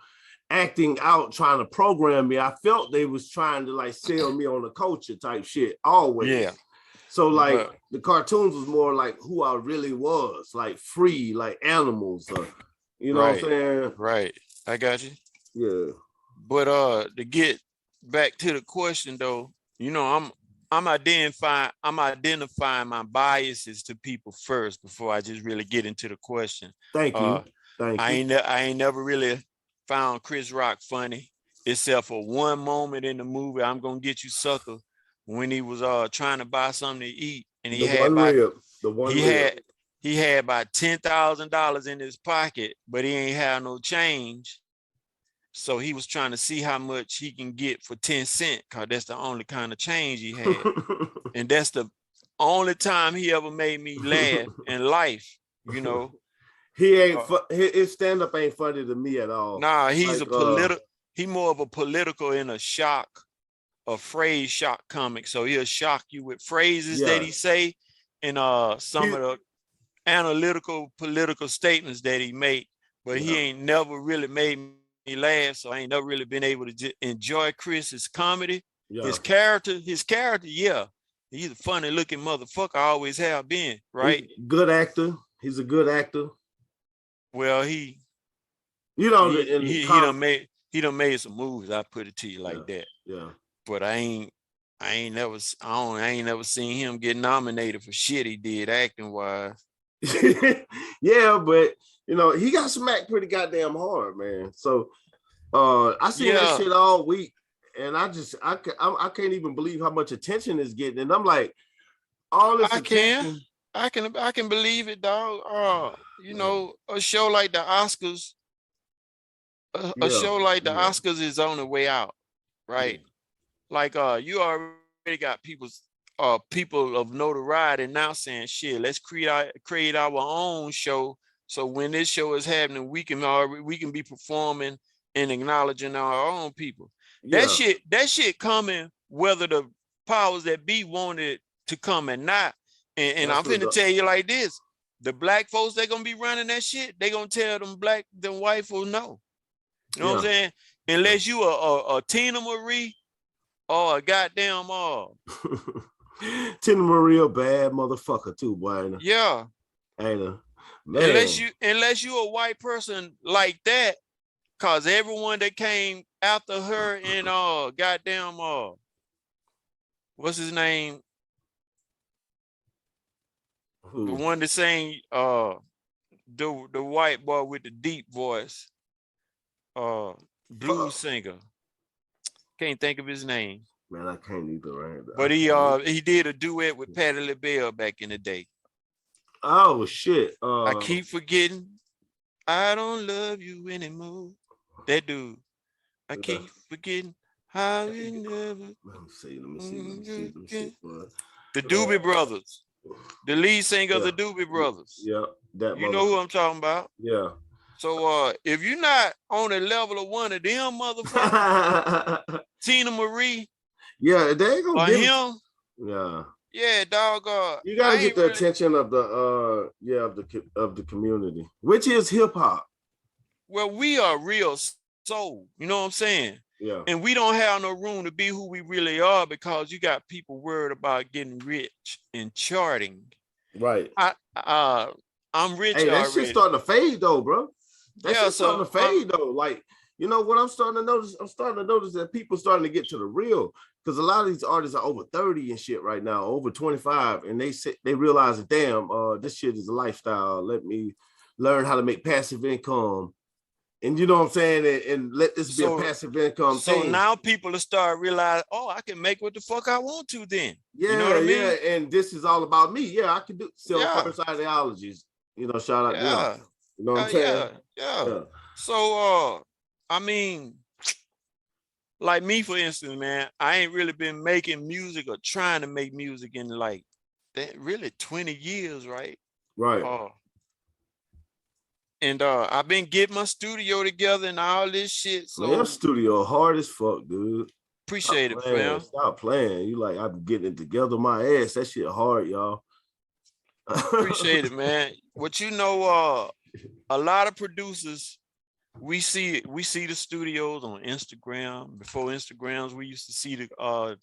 acting out, trying to program me. I felt they was trying to like sell me on the culture type shit always. Yeah. So like the cartoons was more like who I really was, like free, like animals, you know what I'm saying? Right. I got you. Yeah. But to get back to the question though, I'm identifying my biases to people first before I just really get into the question. Thank you. I ain't never really found Chris Rock funny, except for one moment in the movie, I'm Gonna Get You Sucker, when he was trying to buy something to eat, and he had about $10,000 in his pocket, but he ain't had no change. So he was trying to see how much he can get for 10 cents, because that's the only kind of change he had. And that's the only time he ever made me laugh in life, He ain't his stand-up ain't funny to me at all. Nah, he's he more of a political and a phrase shock comic. So he'll shock you with phrases that he say and some of the analytical political statements that he make, but he ain't never really made me laugh. So I ain't never really been able to enjoy Chris's comedy. His character, he's a funny looking motherfucker, always have been, right? Good actor. He's a good actor. Well, he done made some movies. I put it to you like that. Yeah. But I ain't never seen him get nominated for shit he did acting wise. Yeah, but he got smacked pretty goddamn hard, man. So I seen that shit all week, and I can't even believe how much attention it's getting. And I'm like, all this attention. I can believe it, dog. A show like the Oscars, Oscars is on the way out, right? Yeah. Like you already got people of notoriety now saying, shit, let's create our own show. So when this show is happening, we can be performing and acknowledging our own people. Yeah. That shit coming, whether the powers that be wanted to come or not. And I'm finna tell you like this: the black folks that gonna be running that shit, they gonna tell them white folks no. You know what I'm saying? Unless you a Tina Marie or a goddamn Tina Marie a bad motherfucker too, boy. Yeah. Ain't a man. Unless you a white person like that, cause everyone that came after her in what's his name? The Who? one that sang the white boy with the deep voice, blues singer. Can't think of his name. Man, I can't either, right? But he did a duet with Patti LaBelle back in the day. Oh shit. I keep forgetting. I don't love you anymore. That dude. I keep forgetting how you never. Let me see. The Doobie Brothers. The lead singer of the Doobie Brothers. Yeah, that. You know who I'm talking about. Yeah. So if you're not on the level of one of them motherfuckers, Tina Marie. Yeah, they ain't gonna or give him. Yeah. Yeah, dog. You gotta get the attention of the of the community, which is hip hop. Well, we are real soul. You know what I'm saying? Yeah. And we don't have no room to be who we really are because you got people worried about getting rich and charting. Right. I'm rich. Hey, that shit's starting to fade though, bro. That shit's starting to fade though. Like, you know what I'm starting to notice? I'm starting to notice that people starting to get to the real, because a lot of these artists are over 30 and shit right now, over 25, and they realize that, damn, this shit is a lifestyle. Let me learn how to make passive income. And you know what I'm saying? And let this be a passive income thing. So now people will start realizing, oh, I can make what the fuck I want to then. Yeah, you know what I mean? Yeah, and this is all about me. Yeah, I can do first ideologies. You know, shout out. Yeah. You know what I'm saying? Yeah. So, I mean, like me, for instance, man, I ain't really been making music or trying to make music in like that really 20 years, right? Right. And I've been getting my studio together and all this shit. So man, your studio hard as fuck, dude. Appreciate it, fam. Stop playing. You like, I'm getting it together my ass. That shit hard, y'all. Appreciate it, man. What you know, a lot of producers, we see the studios on Instagram. Before Instagrams, we used to see the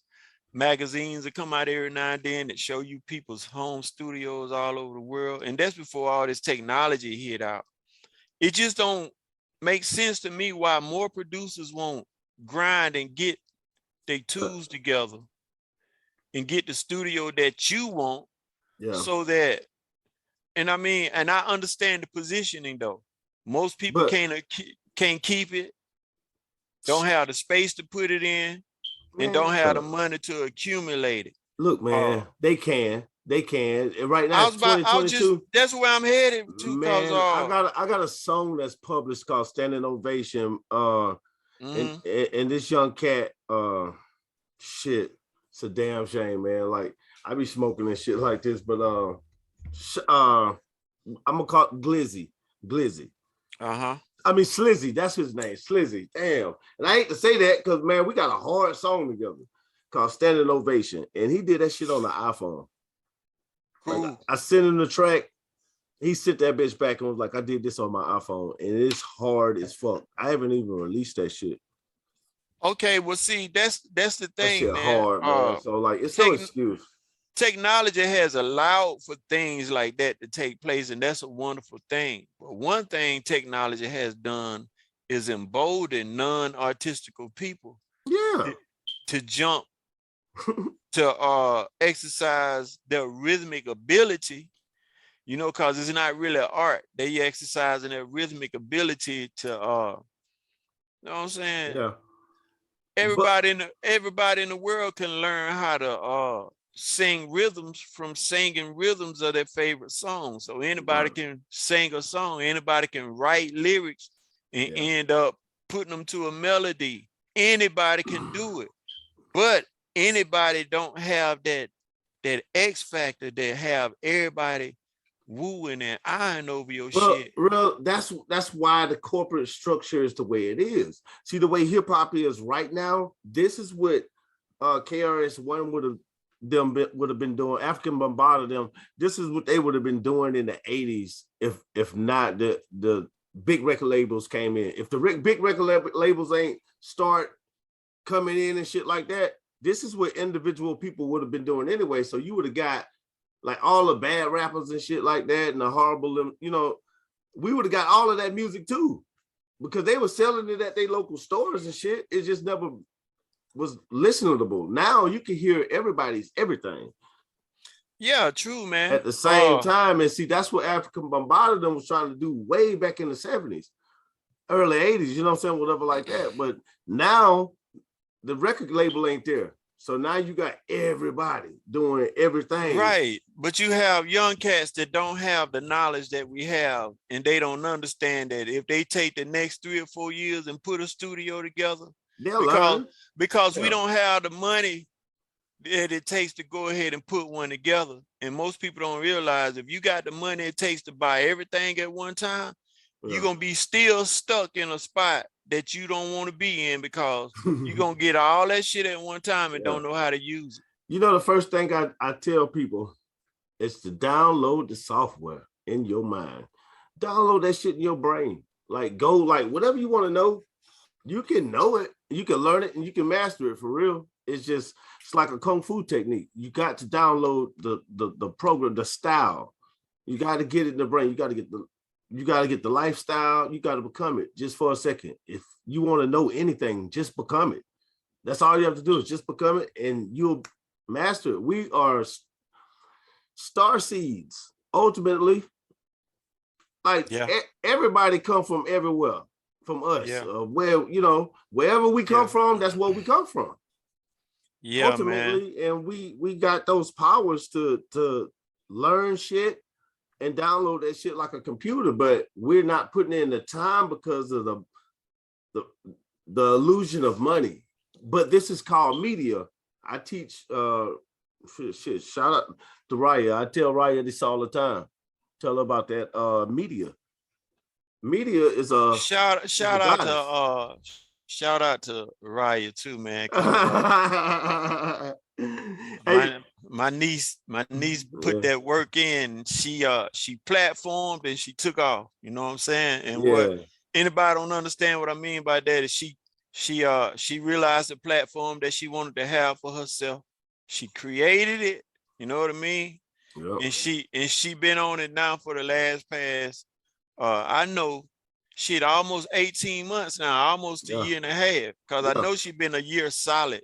magazines that come out every now and then that show you people's home studios all over the world. And that's before all this technology hit out. It just don't make sense to me why more producers won't grind and get their tools together and get the studio that you want. Yeah. So that, and I mean, and I understand the positioning though. Most people can't keep it, don't have the space to put it in, and don't have the money to accumulate it. Look, man, they can. And right now, that's where I'm headed to. Man, I got a song that's published called "Standing Ovation." And this young cat, shit, it's a damn shame, man. Like, I be smoking and shit like this, but I'm gonna call it Glizzy. I mean Slizzy, that's his name, Slizzy. Damn. And I hate to say that because, man, we got a hard song together called "Standing Ovation," and he did that shit on the iPhone. Cool. Like, I sent him the track. He sent that bitch back and was like, I did this on my iPhone, and it's hard as fuck. I haven't even released that shit. Okay, well, see, that's the thing, that shit man. Hard, man. So like, it's no excuse. Technology has allowed for things like that to take place, and that's a wonderful thing. But one thing technology has done is embolden non-artistical people to jump to exercise their rhythmic ability, you know, because it's not really art. They exercising their rhythmic ability to you know what I'm saying? Yeah. Everybody in the world can learn how to sing rhythms from singing rhythms of their favorite songs. So anybody can sing a song, anybody can write lyrics and end up putting them to a melody. Anybody can do it. But anybody don't have that X factor that have everybody wooing and eyeing over your shit. Real, that's why the corporate structure is the way it is. See, the way hip hop is right now, this is what KRS-One would have been doing. African Bambaataa them. This is what they would have been doing in the 80s if not the big record labels came in. If the big record labels ain't start coming in and shit like that, this is what individual people would have been doing anyway. So you would have got like all the bad rappers and shit like that and the horrible, you know, we would have got all of that music too, because they were selling it at their local stores and shit. It just never was listenable. Now you can hear everybody's everything. Yeah, true, man. At the same time, and see, that's what African Bombardment was trying to do way back in the 70s, early 80s, you know what I'm saying? Whatever like that. But now the record label ain't there. So now you got everybody doing everything. Right. But you have young cats that don't have the knowledge that we have, and they don't understand that if they take the next 3 or 4 years and put a studio together, because we don't have the money that it takes to go ahead and put one together. And most people don't realize if you got the money it takes to buy everything at one time, you're going to be still stuck in a spot that you don't want to be in, because you're going to get all that shit at one time and don't know how to use it. You know, the first thing I tell people is to download the software in your mind. Download that shit in your brain. Like, go, like, whatever you want to know, you can know it, you can learn it, and you can master it for real. It's like a kung fu technique. You got to download the program, the style. You got to get it in the brain. You got to get the lifestyle. You got to become it just for a second. If you want to know anything, just become it. That's all you have to do is just become it, and you'll master it. We are star seeds, ultimately. Like everybody come from everywhere, from us. Where, you know, wherever we come from, that's where we come from. Yeah, ultimately, man. And we got those powers to learn shit and download that shit like a computer, but we're not putting in the time because of the illusion of money. But this is called media. I teach shout out to Raya. I tell Raya this all the time. Tell her about that media. Media is a shout out to Raya too, man. My niece put that work in. She platformed and she took off. You know what I'm saying? And what anybody don't understand what I mean by that is she realized the platform that she wanted to have for herself. She created it. You know what I mean? Yep. And she been on it now for the last past I know shit almost 18 months now, almost a year and a half, because I know she been a year solid.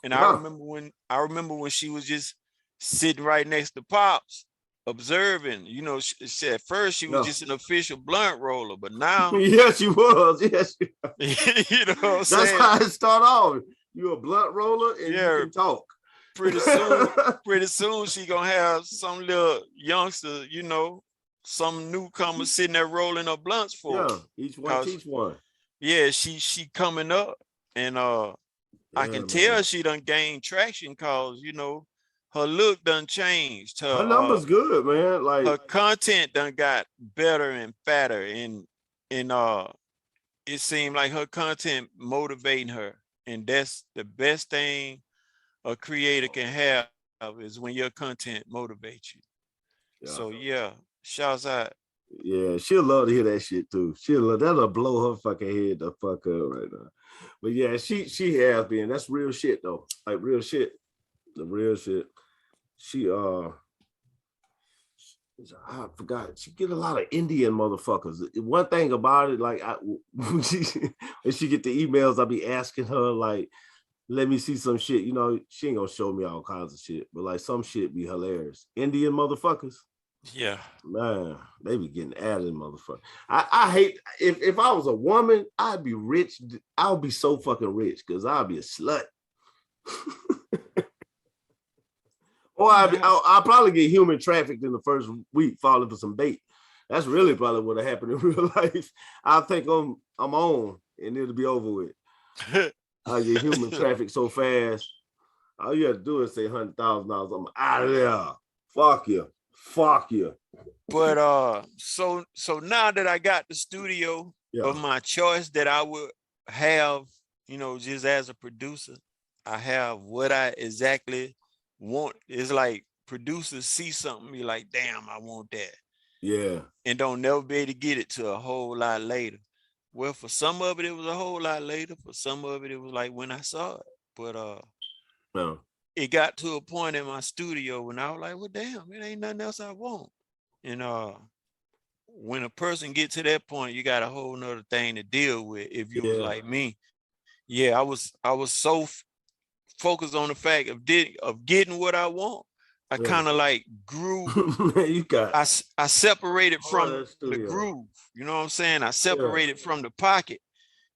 And I remember when she was just sitting right next to Pops observing. You know, she at first she was just an official blunt roller, but now yes she was. Yes you know what I'm that's saying? How it start off. You're a blunt roller and you can talk. Pretty soon she gonna have some little youngster, you know, some newcomer sitting there rolling up blunts for her. Each one teach one. Yeah, she coming up, and I can tell she done gained traction, cause you know her look done changed. Her numbers good, man. Like her content done got better and fatter, and it seemed like her content motivating her, and that's the best thing a creator can have, is when your content motivates you. So shouts out. Yeah, she'll love to hear that shit too. That'll blow her fucking head the fuck up right now. But yeah, she has been. That's real shit though. Like real shit. The real shit. I forgot. She get a lot of Indian motherfuckers. One thing about it, like when she get the emails, I'll be asking her like, let me see some shit. You know, she ain't gonna show me all kinds of shit, but like some shit be hilarious. Indian motherfuckers. Yeah. Man, they be getting added, motherfucker. I hate, if I was a woman, I'd be rich. I would be so fucking rich because I'd be a slut. Or I'll probably get human trafficked in the first week, falling for some bait. That's really probably what happened in real life. I think I'm on and it'll be over with. I get human trafficked so fast. All you have to do is say $100,000. I'm out of there. Fuck you. But so now that I got the studio of my choice that I would have, you know, just as a producer, I have what I exactly want. It's like producers see something, be like, damn, I want that. Yeah. And don't never be able to get it to a whole lot later. Well, for some of it was a whole lot later. For some of it was like when I saw it. But it got to a point in my studio when I was like, well, damn, it ain't nothing else I want. And when a person gets to that point, you got a whole nother thing to deal with. If you was like me, I was so focus on the fact of getting what I want, I Yeah. kind of like grew. Man, you got I separated all from that the studio. groove. You know what I'm saying? I separated from the pocket,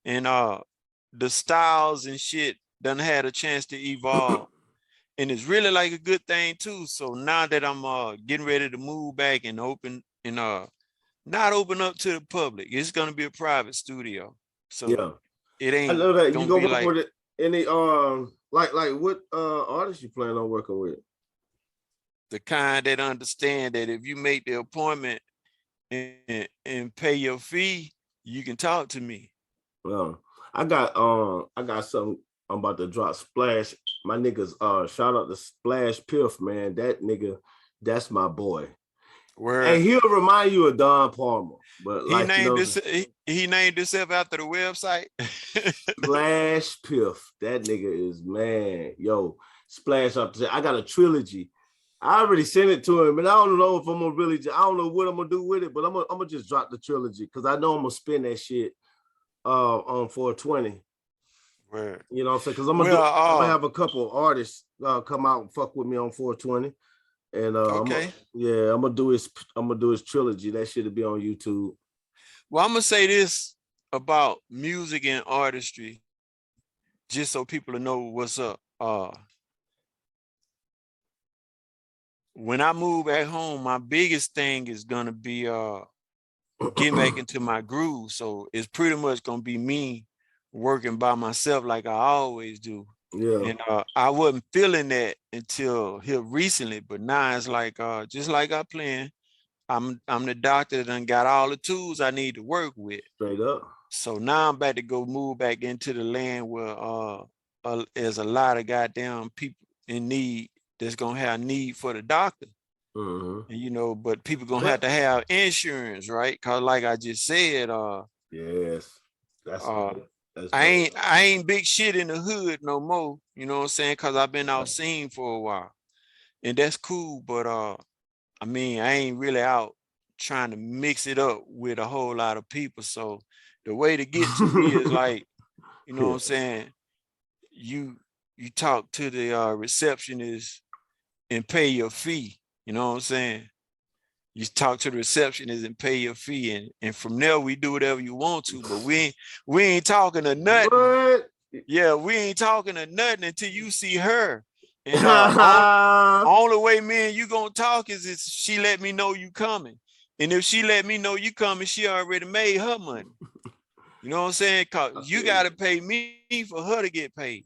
and the styles and shit done had a chance to evolve. And it's really like a good thing too. So now that I'm getting ready to move back and open and not open up to the public, it's gonna be a private studio. So Yeah, it I ain't know that you gonna gonna be work like with it. Any like what artists you plan on working with? the kind that understand that if you make the appointment and pay your fee, you can talk to me. Well, I got something I'm about to drop. Splash, my niggas. Shout out to Splash Piff, man. That nigga, that's my boy. Where And he'll remind you of Don Palmer, but he like you named know, this, he named himself after the website. Splash Piff. That nigga is, man. Yo, Splash up. I got a trilogy. I already sent it to him, and I don't know if I'm gonna really. I don't know what I'm gonna do with it, but I'm gonna just drop the trilogy because I know I'm gonna spin that shit on 420. Where You know what I'm saying? Because I'm gonna have a couple of artists come out and fuck with me on 420. And okay. I'm gonna do his trilogy. That shit'll be on YouTube. Well, I'm gonna say this about music and artistry, just so people know what's up. When I move back home, my biggest thing is gonna be getting back into my groove. So it's pretty much gonna be me working by myself like I always do. Yeah. And I wasn't feeling that until here recently, but now it's like just like I planned, I'm the doctor that done got all the tools I need to work with. Straight up. So now I'm about to go move back into the land where there's a lot of goddamn people in need that's gonna have need for the doctor. Mm-hmm. And, you know, but people gonna have to have insurance, right? Cause like I just said, yes, that's I ain't big shit in the hood no more. You know what I'm saying? Cause I've been out scene for a while, and that's cool. But I mean, I ain't really out trying to mix it up with a whole lot of people. So the way to get to me is like, you know what I'm saying? You talk to the receptionist and pay your fee. You know what I'm saying? You talk to the receptionist and pay your fee, and from there we do whatever you want to. But we ain't talking to nothing. What? Yeah, we ain't talking to nothing until you see her. And only way me and you gonna talk is if she let me know you coming. And if she let me know you coming, she already made her money. You know what I'm saying? Cause you gotta pay me for her to get paid.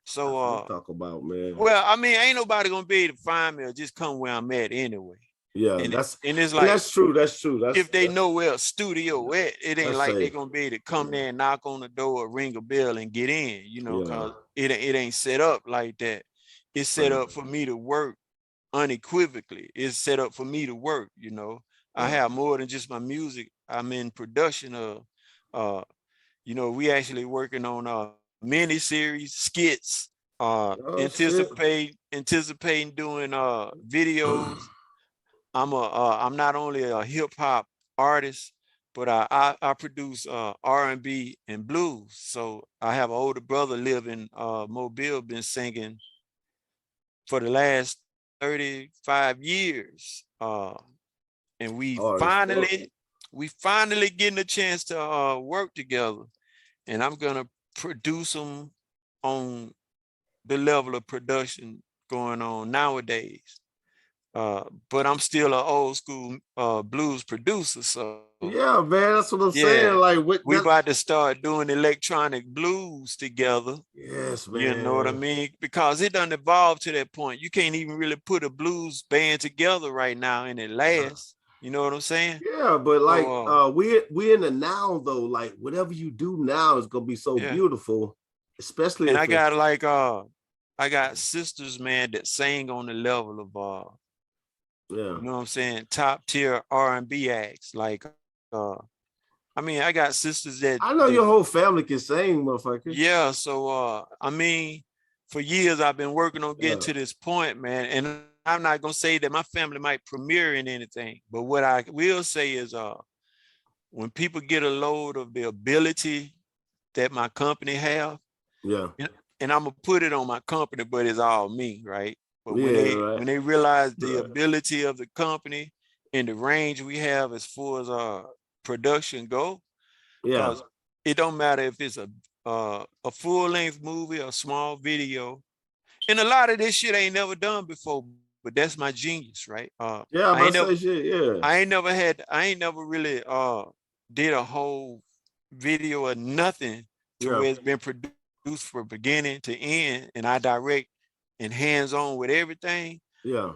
So talk about, man. well, I mean, ain't nobody gonna be able to find me or just come where I'm at anyway. Yeah, and it's like that's true. That's true. If they know where a studio at, it ain't like they're gonna be able to come there and knock on the door or ring a bell and get in, you know, cause it ain't set up like that. It's set up for me to work unequivocally. It's set up for me to work, you know. I have more than just my music. I'm in production of you know, we actually working on mini series, skits, anticipating doing videos. I'm not only a hip hop artist, but I produce R&B and blues. So I have an older brother live in Mobile, been singing for the last 35 years. And we finally getting a chance to work together. And I'm gonna produce them on the level of production going on nowadays. But I'm still an old school blues producer. So yeah, man, that's what I'm saying. Like we about to start doing electronic blues together. Yes, man. You know what I mean? Because it done evolved to that point. You can't even really put a blues band together right now and it lasts. You know what I'm saying? Yeah, but like we in the now though. Like whatever you do now is gonna be so beautiful, especially. And I got like I got sisters, man, that sang on the level of you know what I'm saying, top tier R&B acts. Like I mean, I got sisters that I know your whole family can sing, motherfucker. Yeah, so I mean, for years I've been working on getting to this point, man. And I'm not gonna say that my family might premiere in anything, but what I will say is when people get a load of the ability that my company have, and I'm gonna put it on my company, but it's all me, right? But when Yeah, right. they realize the Right. ability of the company and the range we have as far as production go, Yeah. because it don't matter if it's a full-length movie or small video, and a lot of this shit I ain't never done before, but that's my genius, right? Yeah, I'm I about ain't to never say shit. Yeah. I ain't never really did a whole video or nothing to Yeah. where it's been produced from beginning to end, and I direct and hands-on with everything. Yeah.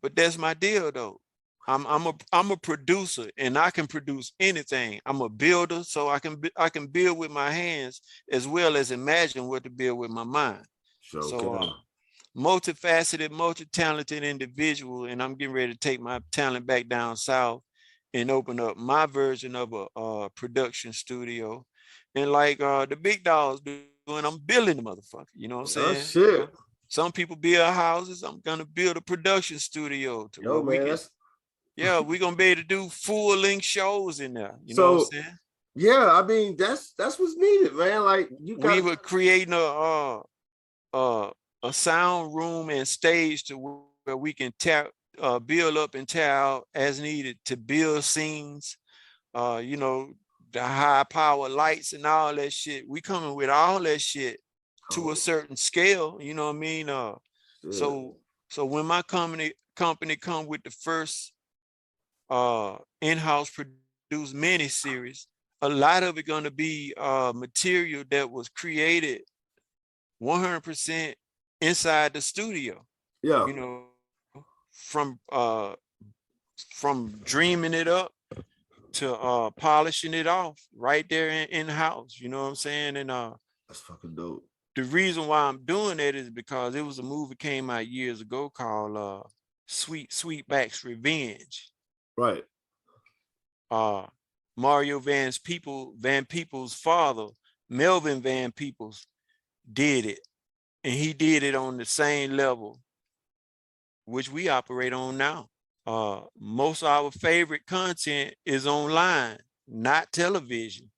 But that's my deal though. I'm a producer, and I can produce anything. I'm a builder, so I can build with my hands as well as imagine what to build with my mind. Sure So can. multifaceted, multi-talented individual, and I'm getting ready to take my talent back down south and open up my version of a production studio. And like the big dogs doing, I'm building the motherfucker. You know what I'm Oh saying? shit. Some people build houses. I'm gonna build a production studio to where Yo, we man, can, that's yeah, we're gonna be able to do full-length shows in there. You know what I'm so saying? yeah, I mean that's what's needed, man. Like you We got were creating uh, a sound room and stage to where we can build up and tear out as needed to build scenes. You know, the high power lights and all that shit. We coming with all that shit to a certain scale. You know what I mean? shit. So when my company come with the first in-house produced mini series, a lot of it gonna be material that was created 100% inside the studio, Yeah. you know, from dreaming it up to polishing it off right there in house, you know what I'm saying? And That's fucking dope. the reason why I'm doing that is because it was a movie came out years ago called Sweetback's Revenge. Right. Mario Van Peebles' father, Melvin Van Peebles, did it, and he did it on the same level which we operate on now. Most of our favorite content is online, not television,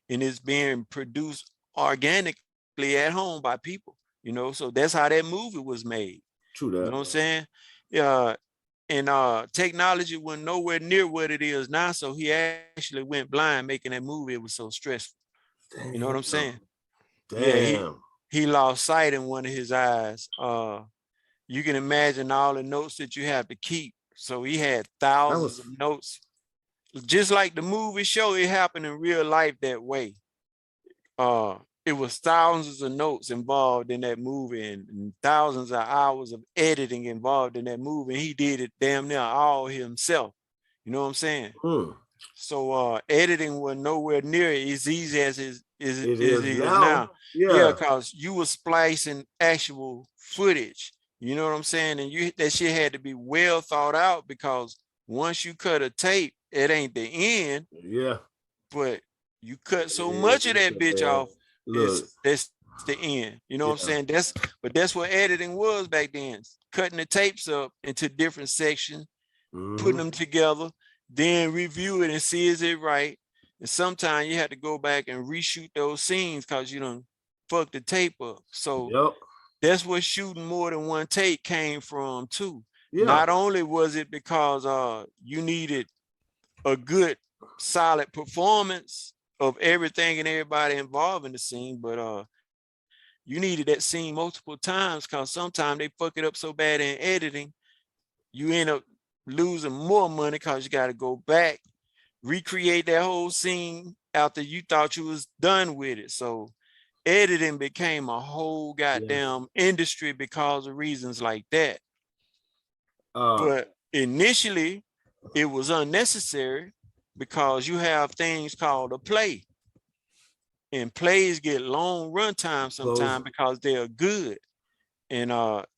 and it's being produced organically at home by people, you know, so that's how that movie was made. True You that. know what I'm saying? Yeah. And technology went nowhere near what it is now, so he actually went blind making that movie. It was so stressful. You know what I'm saying? Yeah, Damn. he lost sight in one of his eyes. You can imagine all the notes that you have to keep. So he had thousands of notes. Just like the movie show, it happened in real life that way. It was thousands of notes involved in that movie and thousands of hours of editing involved in that movie. And he did it damn near all himself. You know what I'm saying? So editing was nowhere near as easy as it is now. Yeah, Yeah. because you were splicing actual footage. You know what I'm saying? And that shit had to be well thought out, because once you cut a tape, it ain't the end, Yeah. but you cut so much of that bitch off, Look. that's the end. You know what I'm saying? That's what editing was back then. Cutting the tapes up into different sections, putting them together, then review it and see is it right. And sometimes you have to go back and reshoot those scenes because you done fucked the tape up. So that's where shooting more than one take came from too. Yeah. Not only was it because you needed a good solid performance of everything and everybody involved in the scene, but you needed that scene multiple times, because sometimes they fuck it up so bad in editing, you end up losing more money because you got to go back, recreate that whole scene after you thought you was done with it. So editing became a whole goddamn industry because of reasons like that. But initially it was unnecessary because you have things called a play, and plays get long run time sometimes because they're good. And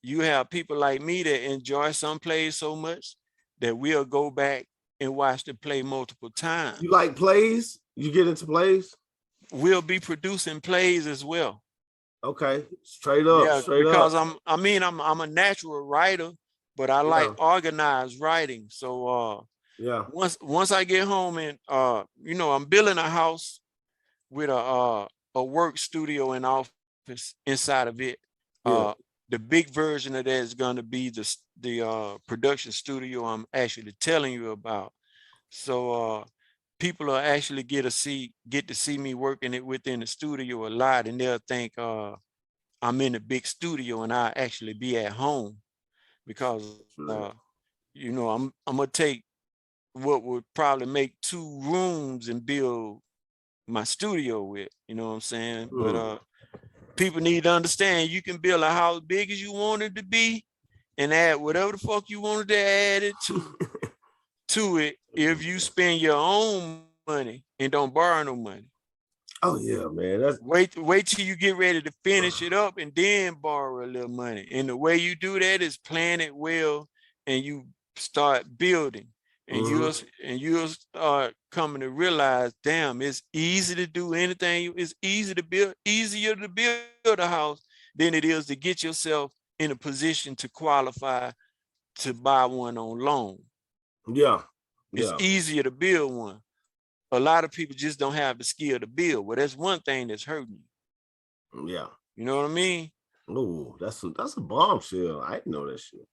you have people like me that enjoy some plays so much that we'll go back and watch the play multiple times. You like plays? You get into plays? We'll be producing plays as well. Okay, straight up. Yeah, straight because up. I'm a natural writer, but I like organized writing. So once I get home and you know, I'm building a house with a work studio and office office inside of it. Yeah. The big version of that is going to be the production studio I'm actually telling you about. So people will actually get to see me working it within the studio a lot, and they'll think I'm in a big studio and I actually be at home, because you know, I'm gonna take what would probably make 2 rooms and build my studio with, you know what I'm saying? But people need to understand you can build a house big as you want it to be and add whatever the fuck you wanted to add it to it if you spend your own money and don't borrow no money. Oh yeah, man. That's Wait till you get ready to finish it up and then borrow a little money. And the way you do that is plan it well and you start building. And you'll start coming to realize, damn, it's easy to do anything. It's easier to build a house than it is to get yourself in a position to qualify to buy one on loan. Yeah. It's easier to build one. A lot of people just don't have the skill to build. Well, that's one thing that's hurting you. Yeah. You know what I mean? Oh, that's a bombshell. I didn't know that shit.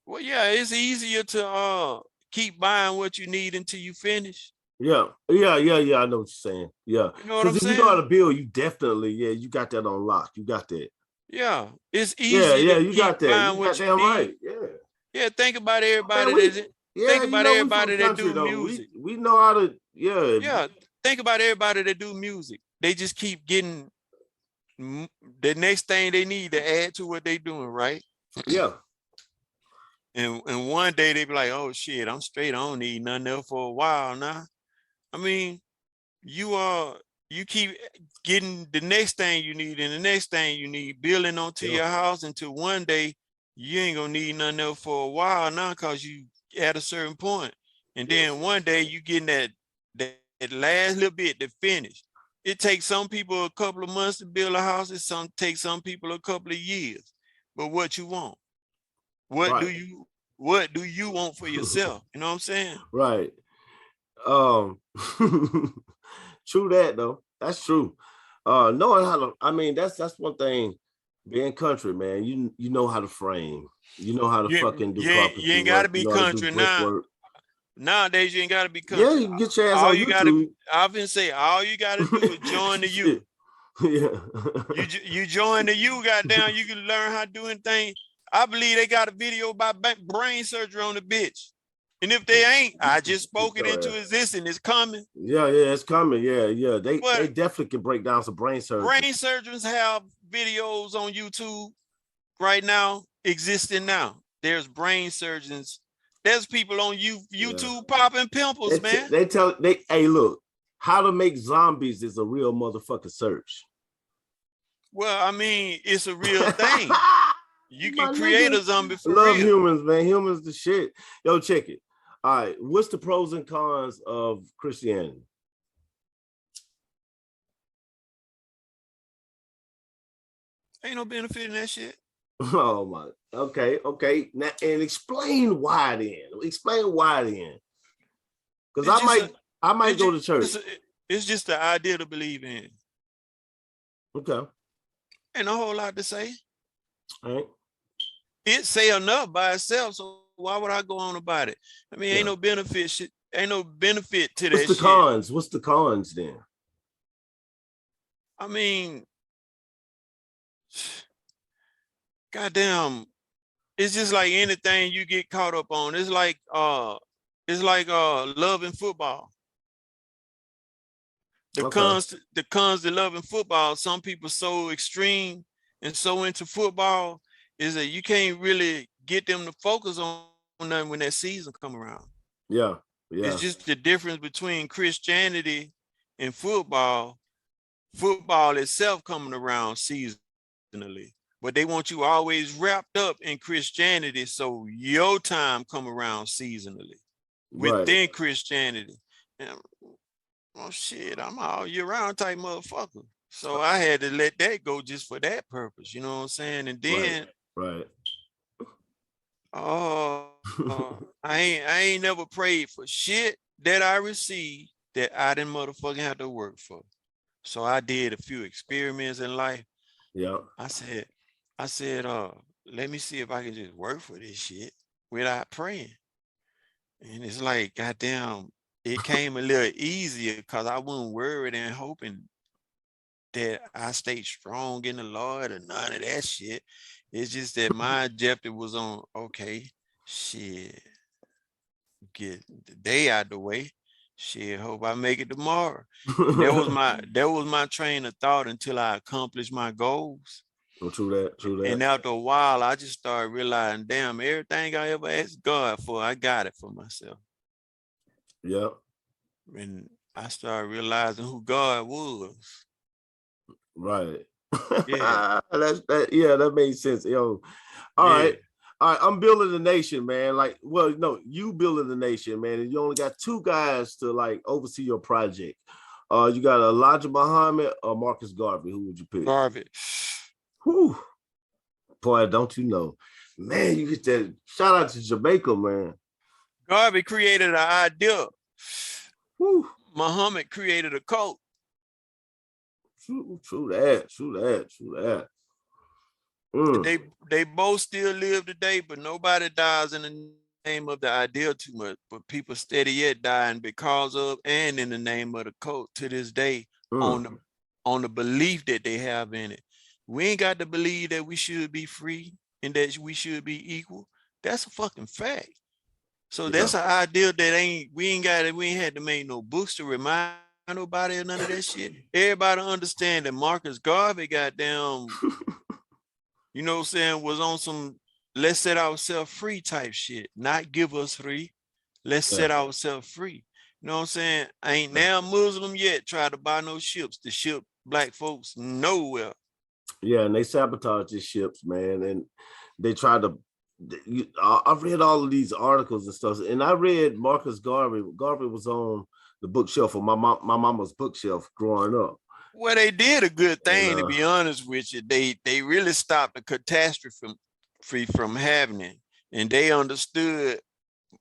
Well, yeah, it's easier to keep buying what you need until you finish. Yeah. I know what you're saying. Yeah. You know what I'm Because if saying? you know how to build, you definitely, you got that on lock. You got that. Yeah, it's easy. You got that. You got damn right. Yeah, think about everybody that do music. We know how to, Yeah, think about everybody that do music. They just keep getting the next thing they need to add to what they doing, right? Yeah. And one day they be like, oh shit, I'm straight. I don't need nothing else for a while now. I mean, you keep getting the next thing you need and the next thing you need, building onto your house until one day you ain't gonna need nothing else for a while now because you at a certain point. And then one day you getting that last little bit to finish. It takes some people a couple of months to build a house. It takes some people a couple of years. But what you want? What do you want for yourself? You know what I'm saying? Right. True that though. That's true. Knowing how to, I mean, that's one thing. Being country, man, you know how to frame. You know how to fucking do carpentry. You ain't gotta be country now. Nowadays you ain't gotta be country. Yeah, you can get your ass on YouTube. I've been saying all you gotta do is join the U. Yeah. you join the U, goddamn, you can learn how to do anything. I believe they got a video about brain surgery on the bitch. And if they ain't, I just spoke it into existence. It's coming. Yeah, it's coming. Yeah. They definitely can break down some brain surgery. Brain surgeons have videos on YouTube right now, existing now. There's brain surgeons. There's people on YouTube popping pimples, man. Hey, look, how to make zombies is a real motherfucking search. Well, I mean, it's a real thing. You can create a zombie for real. Love humans, man. Humans the shit. Yo, check it. All right, what's the pros and cons of Christianity? Ain't no benefit in that shit. Oh my. Okay. Now, and explain why then. Because I might go to church. It's just the idea to believe in. Okay. Ain't a whole lot to say. All right. It say enough by itself, so why would I go on about it? I mean, ain't no benefit shit. Ain't no benefit to that shit. What's the cons then? I mean, goddamn, it's just like anything you get caught up on. It's like love and football. The cons to love and football, some people so extreme and so into football is that you can't really get them to focus on nothing when that season come around. Yeah. It's just the difference between Christianity and football. Football itself coming around seasonally, but they want you always wrapped up in Christianity, so your time come around seasonally within Christianity. And, oh shit, I'm all year round type motherfucker. So I had to let that go just for that purpose. You know what I'm saying? And then I ain't never prayed for shit that I received that I didn't motherfucking have to work for. So I did a few experiments in life. Yeah. I said, let me see if I can just work for this shit without praying. And it's like, goddamn, it came a little easier because I wasn't worried and hoping that I stayed strong in the Lord or none of that shit. It's just that my objective was on, okay, shit, get the day out the way. Shit, hope I make it tomorrow. And that was my train of thought until I accomplished my goals. Well, true that. True that. And after a while, I just started realizing, damn, everything I ever asked God for, I got it for myself. Yeah. And I started realizing who God was. Right. Yeah. That made sense. Yo. All right. I'm building the nation, man. Like, well, no, you building the nation, man. And you only got 2 guys to like oversee your project. You got Elijah Muhammad or Marcus Garvey. Who would you pick? Garvey. Whew. Boy, don't you know, man, you get that. Shout out to Jamaica, man. Garvey created an idea. Whew. Muhammad created a cult. True that. They both still live today, but nobody dies in the name of the idea too much. But people steady yet dying because of and in the name of the cult to this day on the belief that they have in it. We ain't got to believe that we should be free and that we should be equal. That's a fucking fact. So that's an idea that we ain't had to make no books to remind nobody or none of that shit. Everybody understand that Marcus Garvey goddamn, you know what I'm saying, was on some let's set ourselves free type shit, not give us free. Let's set ourselves free. You know what I'm saying? I ain't now Muslim yet try to buy no ships to ship black folks nowhere. Yeah, and they sabotage these ships, man. And they try to, I've read all of these articles and stuff. And I read Marcus Garvey. Garvey was on the bookshelf of my mama's bookshelf growing up. Well, they did a good thing, to be honest with you. They really stopped the catastrophe from happening. And they understood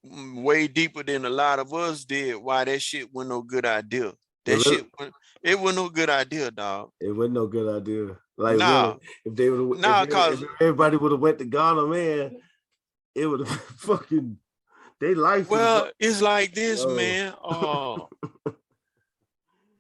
way deeper than a lot of us did why that shit wasn't no good idea. It wasn't no good idea, dog. It wasn't no good idea. Like, nah, really, if everybody would have went to Ghana, man, it would have fucking they life. Well, it's like this, man.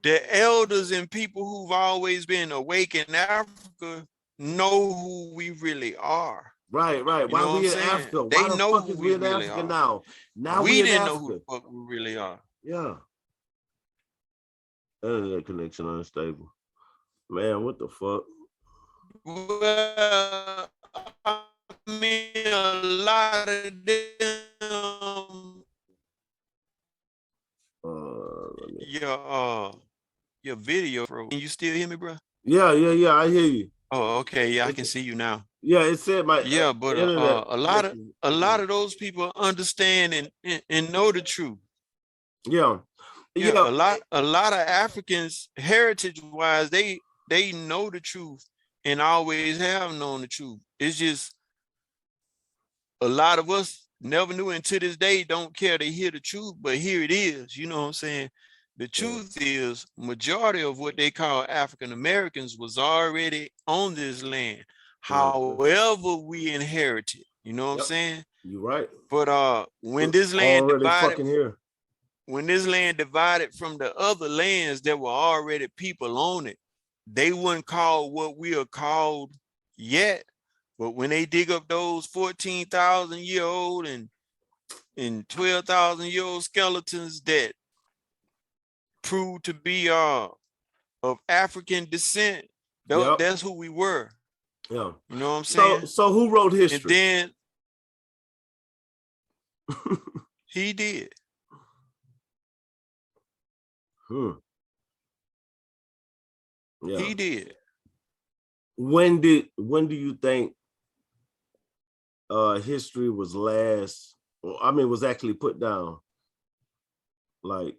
The elders and people who've always been awake in Africa know who we really are. Right. Why we in Africa? They Why know the fuck is we in really Africa are. Now we didn't know who the fuck we really are. Yeah. Internet connection unstable. Man, what the fuck? Well, I mean, a lot of them. Your video, bro. Can you still hear me, bro? Yeah. I hear you. Oh, okay. Yeah, I can see you now. Yeah, it said my but a lot of those people understand and know the truth. Yeah. A lot of Africans, heritage-wise, they know the truth and always have known the truth. It's just a lot of us never knew, and to this day don't care to hear the truth, but here it is. You know what I'm saying? The truth is, majority of what they call African Americans was already on this land. However, we inherited. You know what I'm saying? You're right. But when this land divided, when this land divided from the other lands, there were already people on it. They weren't called what we are called yet. But when they dig up those 14,000-year-old and 12,000-year-old skeletons that prove to be of African descent, that's who we were. Yeah. You know what I'm saying? So who wrote history? And then he did. Yeah. He did. When do you think history was was actually put down? Like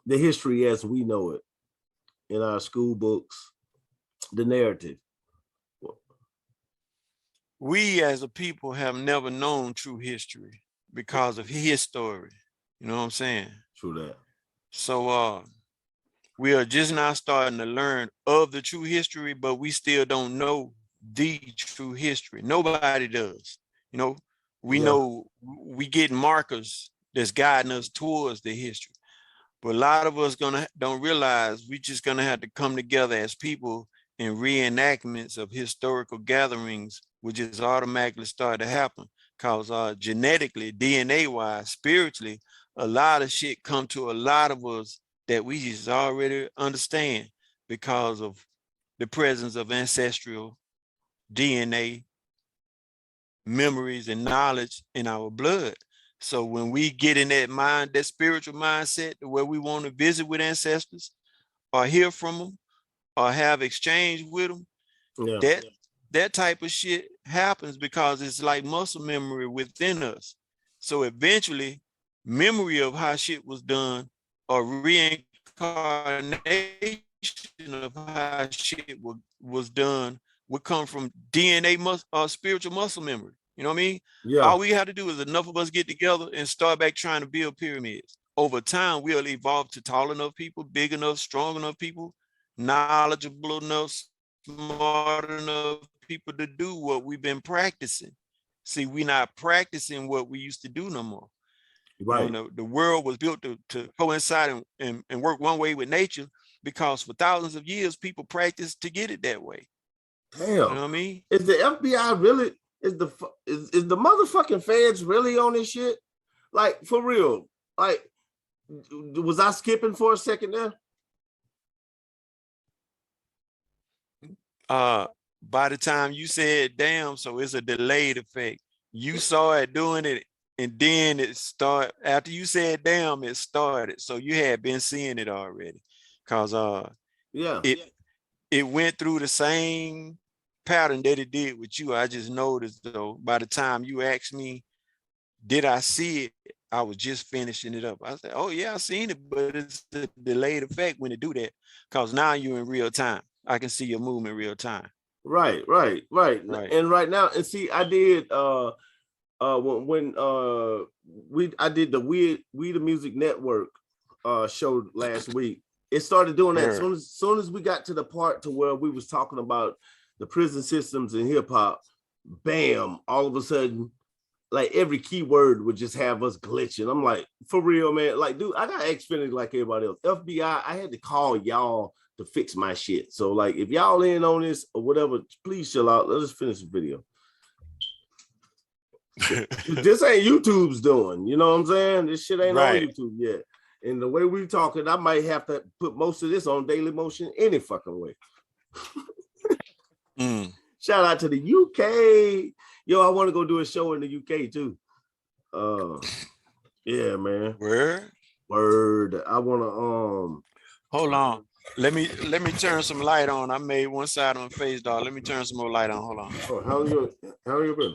the history as we know it in our school books, the narrative. We as a people have never known true history because of his story. You know what I'm saying? True that. So We are just now starting to learn of the true history, but we still don't know the true history. Nobody does. You know, we know we get markers that's guiding us towards the history. But a lot of us don't realize we just gonna have to come together as people in reenactments of historical gatherings, which is automatically start to happen. Cause genetically, DNA wise, spiritually, a lot of shit come to a lot of us that we just already understand because of the presence of ancestral DNA, memories, and knowledge in our blood. So when we get in that mind, that spiritual mindset where we want to visit with ancestors or hear from them or have exchange with them, that type of shit happens because it's like muscle memory within us. So eventually, memory of how shit was done or reincarnation of how shit was done would come from DNA spiritual muscle memory. You know what I mean? Yeah. All we have to do is enough of us get together and start back trying to build pyramids. Over time, we'll evolve to tall enough people, big enough, strong enough people, knowledgeable enough, smart enough people to do what we've been practicing. See, we're not practicing what we used to do no more. Right. You know, the world was built to coincide and work one way with nature because for thousands of years, people practiced to get it that way. Damn. You know what I mean? Is the FBI really, is the motherfucking feds really on this shit? Like, for real? Like, was I skipping for a second there? By the time you said damn, so it's a delayed effect. You saw it doing it, and then it started. After you said damn, it started. So you had been seeing it already. Cause it went through the same pattern that it did with you. I just noticed though, by the time you asked me, did I see it? I was just finishing it up. I said, oh yeah, I seen it, but it's the delayed effect when it do that. Cause now you're in real time. I can see your movement real time. Right. And right now, and see, I did when I did the We the Music Network show last week. It started doing that as soon as we got to the part to where we was talking about the prison systems in hip hop. Bam! All of a sudden, like every keyword would just have us glitching. I'm like, for real, man. Like, dude, I got Xfinity like everybody else. FBI, I had to call y'all to fix my shit. So, like, if y'all in on this or whatever, please chill out. Let's finish the video. This ain't YouTube's doing. You know what I'm saying? This shit ain't on YouTube yet. And the way we talking, I might have to put most of this on Daily Motion any fucking way. Shout out to the UK. Yo, I want to go do a show in the UK too. Yeah, man. Word. I want to hold on. Let me turn some light on. I made one side on face, dog. Let me turn some more light on. Hold on. Oh, how you been?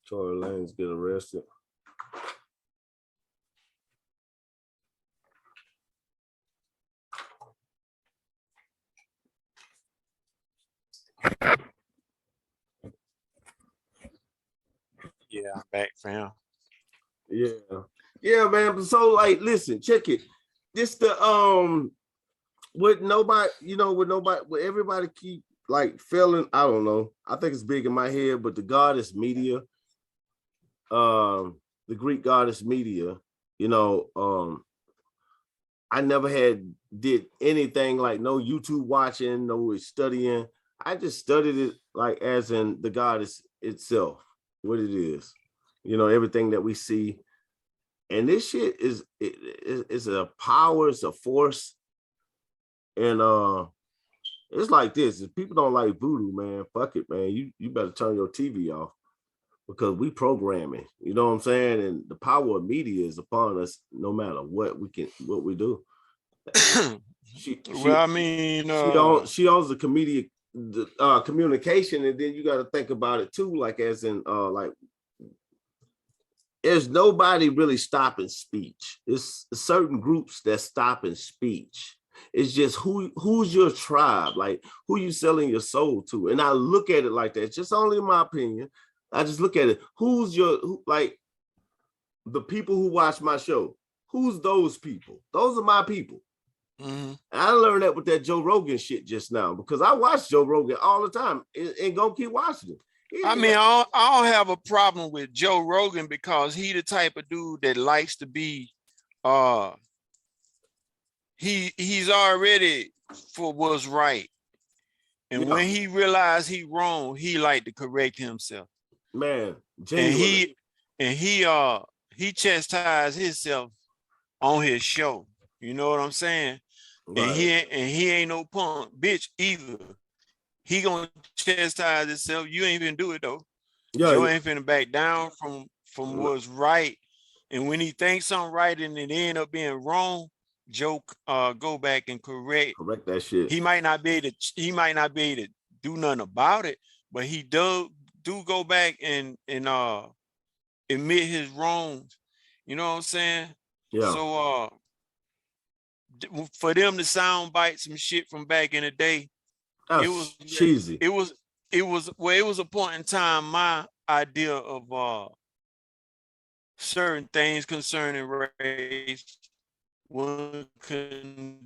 Tory Lanez get arrested. Yeah, I'm back, fam. Yeah, man. So, like, listen, check it. This the with everybody keep like feeling. I don't know. I think it's big in my head, but the goddess media, the Greek goddess media, I never did anything like no YouTube watching, no studying. I just studied it like as in the goddess itself, what it is, everything that we see. And this shit is a power, it's a force. And it's like this. If people don't like voodoo, man, fuck it, man. You better turn your TV off because we programming, you know what I'm saying? And the power of media is upon us no matter what we do. She owns the communication, and then you got to think about it too, like as in like there's nobody really stopping speech. It's certain groups that stopping speech. It's just who's your tribe, like who you selling your soul to. And I look at it like that. It's just only my opinion. I just look at it. Like the people who watch my show, who's those people? Those are my people. Mm-hmm. I learned that with that Joe Rogan shit just now because I watch Joe Rogan all the time and gonna keep watching him. I mean, I don't have a problem with Joe Rogan because he the type of dude that likes to be, he's already for what's right. And when he realized he wrong, he like to correct himself. Man, genuinely. And he chastised himself on his show. You know what I'm saying? Right. And he ain't no punk bitch either. He gonna chastise himself. You ain't finna do it though. Yeah, Joe ain't finna back down from what's right. And when he thinks something right and it end up being wrong, Joe go back and correct that shit. He might not be able to do nothing about it, but he do go back and admit his wrongs. You know what I'm saying? Yeah. So for them to sound bite some shit from back in the day, it was cheesy. It was a point in time. My idea of certain things concerning race wasn't conducive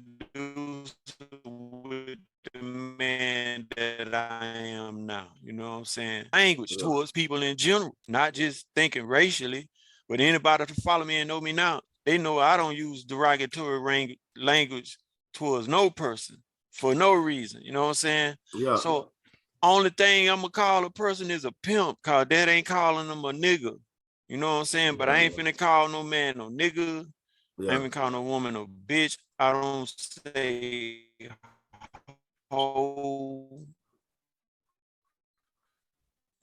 with the man that I am now. You know what I'm saying? Language towards people in general, not just thinking racially, but anybody to follow me and know me now, they know I don't use derogatory language towards no person for no reason. You know what I'm saying? Yeah. So only thing I'm gonna call a person is a pimp, cause that ain't calling them a nigga. You know what I'm saying? But I ain't finna call no man no nigga. Yeah. I ain't finna call no woman no bitch. I don't say hoe.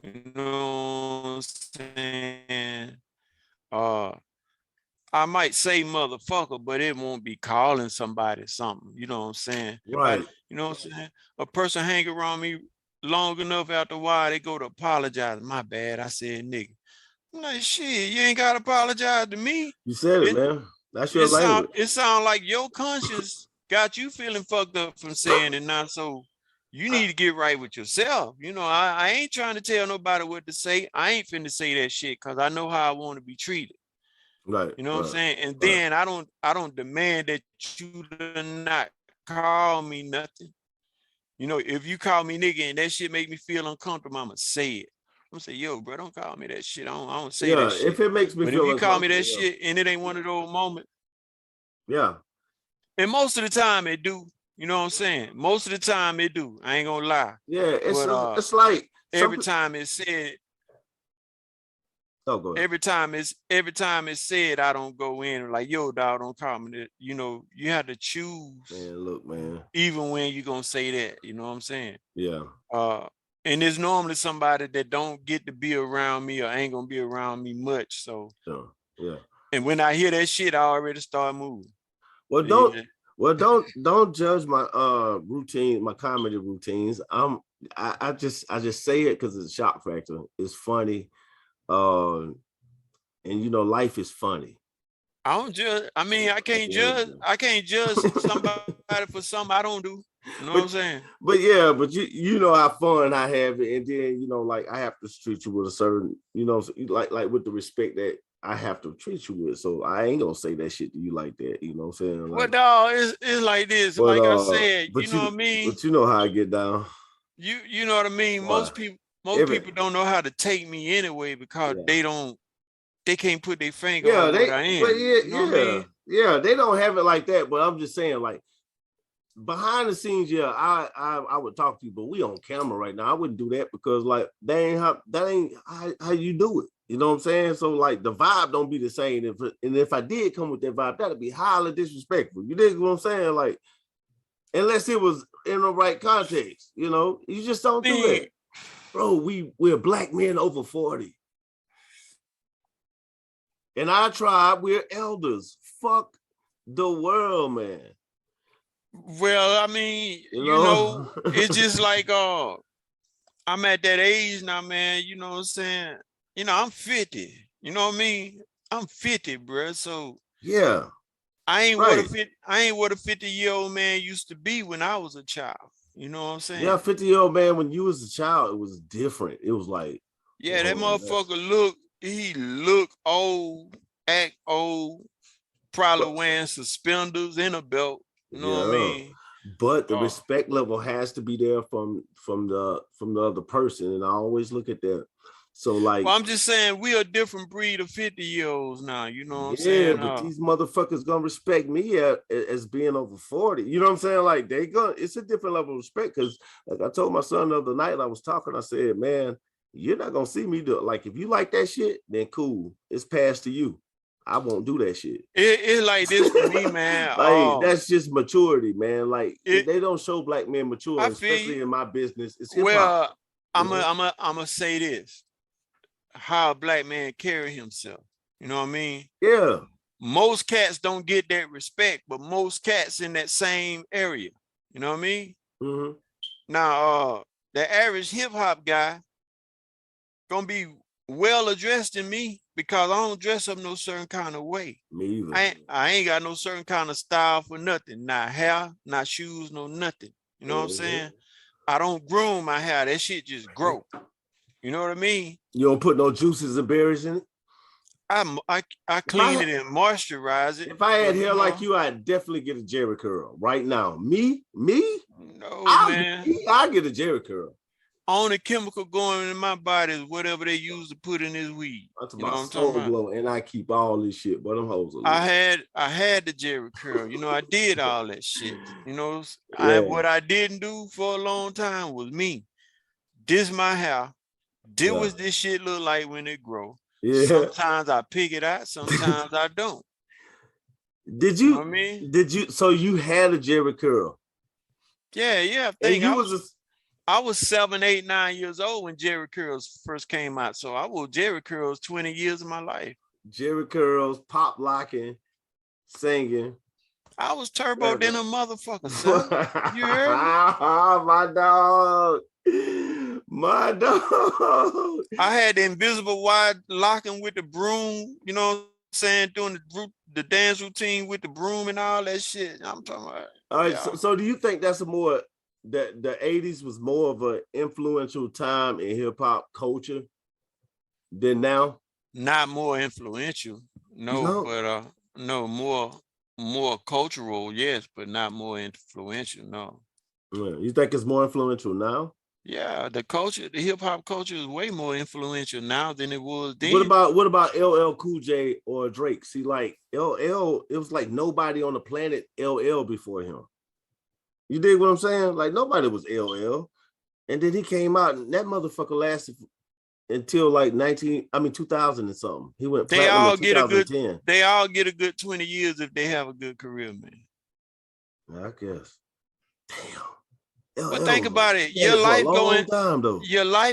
You know what I'm saying? I might say motherfucker, but it won't be calling somebody something. You know what I'm saying? Right. You know what I'm saying? A person hang around me long enough, after a while, they go to apologize. My bad, I said nigga. I'm like, shit, you ain't got to apologize to me. You said it, man. That's your language. It sounds like your conscience got you feeling fucked up from saying it now. So you need to get right with yourself. You know, I ain't trying to tell nobody what to say. I ain't finna say that shit because I know how I want to be treated. Right. You know what I'm saying? And then I don't demand that you do not call me nothing. You know, if you call me nigga and that shit make me feel uncomfortable, I'ma say it. I'm gonna say, yo, bro, don't call me that shit. I don't say that shit. If it makes me feel if you call me that shit and it ain't one of those moments. Yeah. And most of the time it do. You know what I'm saying? Most of the time it do. I ain't gonna lie. Yeah, it's like every time it's said. Oh, go ahead. Every time it's said, I don't go in like, yo, dog, don't call me that. You know, you have to choose. Man, look, man. Even when you're gonna say that, you know what I'm saying? Yeah. And there's normally somebody that don't get to be around me or ain't gonna be around me much. So yeah. And when I hear that shit, I already start moving. Well, don't judge my routine, my comedy routines. I just say it because it's a shock factor. It's funny. And you know, life is funny. I don't judge. I mean, I can't judge somebody for something I don't do. You know what I'm saying? But yeah, but you know how fun I have it, and then you know, like I have to treat you with a certain, you know, like with the respect that I have to treat you with. So I ain't gonna say that shit to you like that. You know what I'm saying? Like, well, dog, it's like this. But, like I said, you know what I mean. But you know how I get down. You know what I mean. Most people don't know how to take me anyway because they can't put their finger on what I am. But you know what I mean? Yeah, they don't have it like that. But I'm just saying, like behind the scenes, I would talk to you, but we on camera right now. I wouldn't do that because like that ain't how you do it. You know what I'm saying? So like the vibe don't be the same. If I did come with that vibe, that'd be highly disrespectful. You dig what I'm saying? Like unless it was in the right context, you know, you just don't do that. Bro, we're black men over 40. And our tribe, we're elders. Fuck the world, man. Well, I mean, you know it's just like I'm at that age now, man. You know what I'm saying? You know, I'm 50. You know what I mean? I'm 50, bro. So yeah, I ain't what a 50-year-old man used to be when I was a child. You know what I'm saying? Yeah, 50-year-old man, when you was a child, it was different. It was like, yeah, that motherfucker look old. act old, probably wearing suspenders and a belt. You know what I Yeah. mean? But the respect level has to be there from the other person, and I always look at that. So like, well, I'm just saying we a different breed of 50-year-olds now. You know what I'm yeah, saying? but these motherfuckers gonna respect me as being over 40. You know what I'm saying? Like they gonna, it's a different level of respect. Because like I told my son the other night, I was talking, I said, man, you're not gonna see me do it. Like if you like that shit, then cool, it's passed to you. I won't do that shit. It's like this for me, man. Like that's just maturity, man. Like It, they don't show black men mature, I especially feel in my business. It's hip hop. well. I'm a say this: how a black man carry himself. You know what I mean? Yeah. Most cats don't get that respect, but most cats in that same area. You know what I mean? Mm-hmm. Now, the average hip hop guy gonna be well addressed than me because I don't dress up no certain kind of way. Me either. I ain't got no certain kind of style for nothing. Not hair, not shoes, no nothing. You know what I'm saying? I don't groom my hair. That shit just grow. You know what I mean? You don't put no juices and berries in it? I clean it and moisturize it. If I had hair know, like you, I'd definitely get a Jerry curl right now. Me? No, man. I get a Jerry curl. Only chemical going in my body is whatever they use to put in this weed. That's You know about what I'm soul talking glow, and I keep all this shit, but them hoes. I had the Jerry curl. You know, I did all that shit. You know, what I didn't do for a long time was me. This my hair. This was this shit look like when it grow. Yeah. Sometimes I pick it out. Sometimes I don't. Did you? Know what I mean? Did you? So you had a Jerry curl? Yeah. I was 7, 8, 9 years old when Jerry curls first came out. So I wore Jerry curls 20 years of my life. Jerry curls, pop locking, singing. I was turbo than a motherfucker, son. You heard me? My dog. My dog. I had the invisible wire locking with the broom, you know what I'm saying, doing the dance routine with the broom and all that shit. I'm talking about. All right, so do you think that's a more the 80s was more of an influential time in hip-hop culture than now? Not more influential, no, but no, more cultural, yes, but not more influential, no. You think it's more influential now? Yeah, the hip hop culture is way more influential now than it was then. What about LL Cool J or Drake? See, like LL, it was like nobody on the planet LL before him. You dig what I'm saying? Like nobody was LL, and then he came out, and that motherfucker lasted until like 2000 and something. He went platinum in 2010. They all get a good 20 years if they have a good career, man. I guess. Damn. But think about it. Your life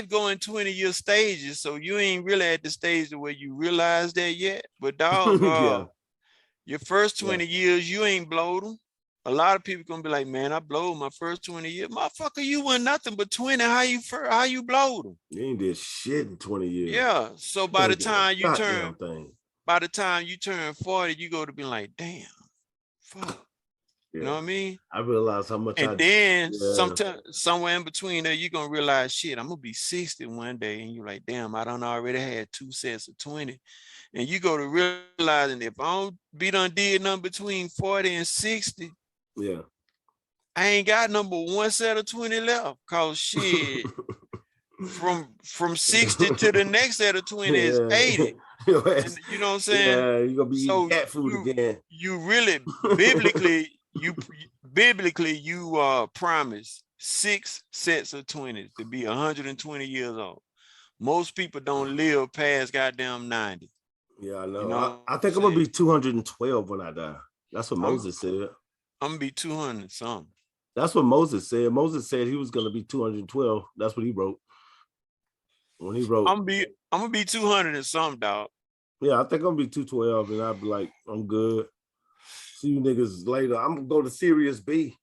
going 20-year stages, so you ain't really at the stage where you realize that yet. But dog, your first 20 years, you ain't blowed them. A lot of people gonna be like, man, I blowed my first 20 years. Motherfucker, you were nothing but 20. How you blowed them? You ain't did shit in 20 years. Yeah. So by the time you turn 40, you go to be like, damn, fuck. You know what I mean? I realized how much. And then somewhere in between there, you're gonna realize, shit, I'm gonna be 60 one day, and you're like, damn, I done already had 2 sets of 20. And you go to realizing if I don't be done did nothing between 40 and 60, I ain't got number 1 set of 20 left. Cause shit, from 60 to the next set of 20 is 80. And, you know what I'm saying? Yeah, you're gonna be eating cat food again. You really biblically you promise 6 sets of 20s to be 120 years old. Most people don't live past goddamn 90. Yeah, I know. You know I think I'm gonna be 212 when I die. That's what Moses said. I'm gonna be 200 something. That's what Moses said. Moses said he was gonna be 212. That's what he wrote. When he wrote, I'm gonna be 200 and something, dog. Yeah, I think I'm gonna be 212, and I'll be like, I'm good. See you niggas later. I'm gonna go to Sirius B.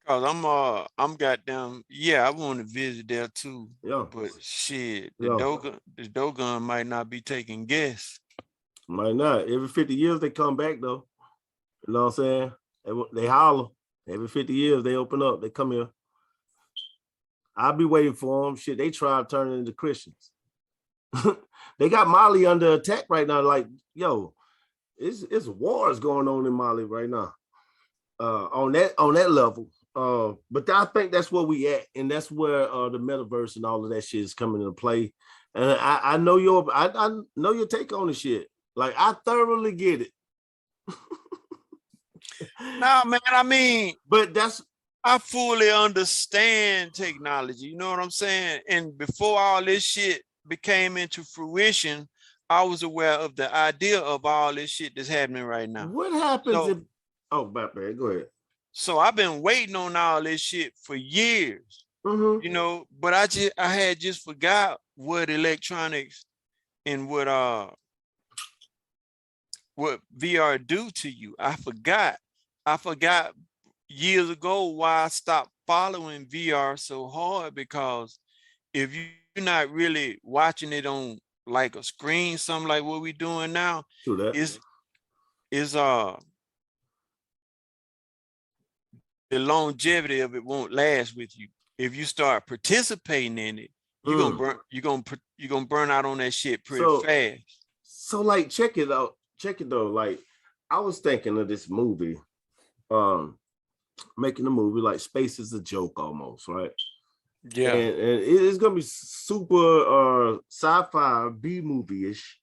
Cause I'm goddamn, I want to visit there too. Yeah. But shit, the Dogon might not be taking guests. Might not. Every 50 years they come back though. You know what I'm saying? They holler. Every 50 years they open up. They come here. I'll be waiting for them. Shit, they try to turn it into Christians. They got Mali under attack right now. Like, yo, it's wars going on in Mali right now. On that level. But I think that's where we at, and that's where the metaverse and all of that shit is coming into play. And I know I know your take on the shit. Like, I thoroughly get it. Nah, man, I mean, but I fully understand technology, you know what I'm saying? And before all this shit became into fruition, I was aware of the idea of all this shit that's happening right now. What happens if Batman, go ahead. So I've been waiting on all this shit for years, you know, but I had just forgot what electronics and what VR do to you. I forgot years ago why I stopped following VR so hard, because if you're not really watching it on like a screen, something like what we're doing now, is the longevity of it won't last with you. If you start participating in it, you're gonna burn out on that shit pretty fast. So like, check it though. Like, I was thinking of this movie, making a movie like Space is a Joke almost, right? Yeah. And it's gonna be super sci-fi B movie-ish.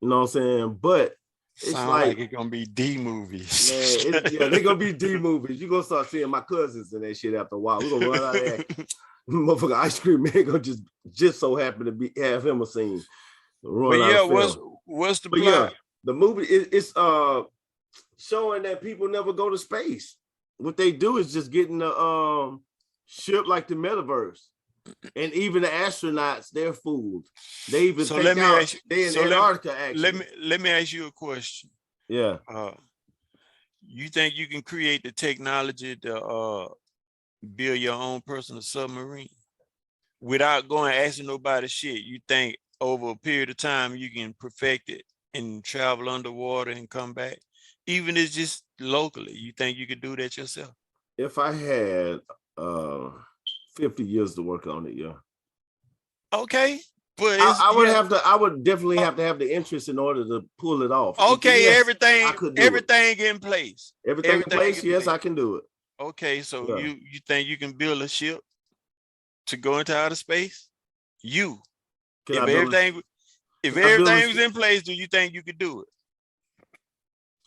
You know what I'm saying? But it's like it's gonna be D movies. Man, they're gonna be D movies. You're gonna start seeing my cousins and that shit after a while. We're gonna run out of that. Motherfucker Ice Cream Man gonna just so happen to have him a scene. But yeah, what's the plot? Yeah, the movie it's showing that people never go to space. What they do is just get in the ship like the metaverse. And even the astronauts, they're fooled. They even so let me ask you, they in Antarctica, actually. Let me ask you a question. Yeah. You think you can create the technology to build your own personal submarine without going asking nobody shit? You think over a period of time you can perfect it and travel underwater and come back, even if it's just locally? You think you could do that yourself? If I had 50 years to work on it, yeah. Okay, but I would definitely have to have the interest in order to pull it off. Okay, yes, everything in place. Everything in place, yes, I can do it. Okay, so yeah. You think you can build a ship to go into outer space? If everything was in place, do you think you could do it?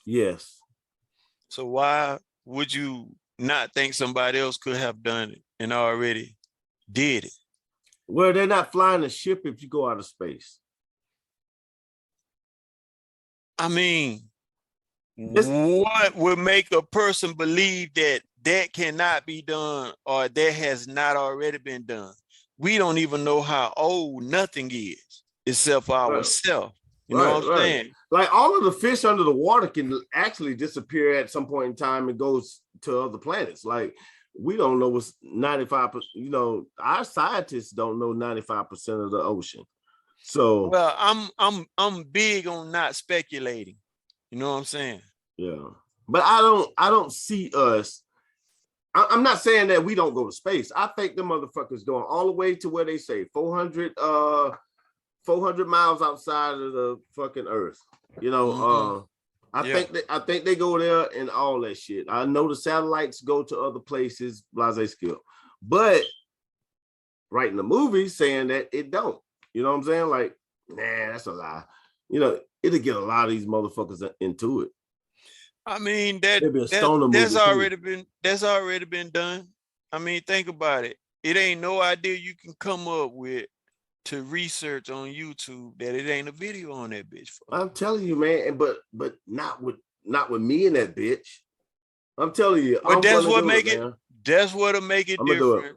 Yes. So why would you not think somebody else could have done it and already did it? Well, they're not flying a ship if you go out of space. I mean, what would make a person believe that that cannot be done or that has not already been done? We don't even know how old nothing is except for ourselves. You know what I'm saying? Like, all of the fish under the water can actually disappear at some point in time and goes to other planets. Like, we don't know what's 95%, you know, our scientists don't know 95% of the ocean. So well, I'm big on not speculating. You know what I'm saying? Yeah. But I don't see us. I'm not saying that we don't go to space. I think the motherfuckers going all the way to where they say 400 miles outside of the fucking earth. You know, I think they go there and all that shit. I know the satellites go to other places, blase skill. But writing the movie saying that it don't. You know what I'm saying? Like, nah, that's a lie. You know, it'll get a lot of these motherfuckers into it. I mean, that's already been done. I mean, think about it. It ain't no idea you can come up with to research on YouTube that it ain't a video on that bitch for. I'm telling you, man, but not with me and that bitch. I'm telling you. But that's what'll make it different.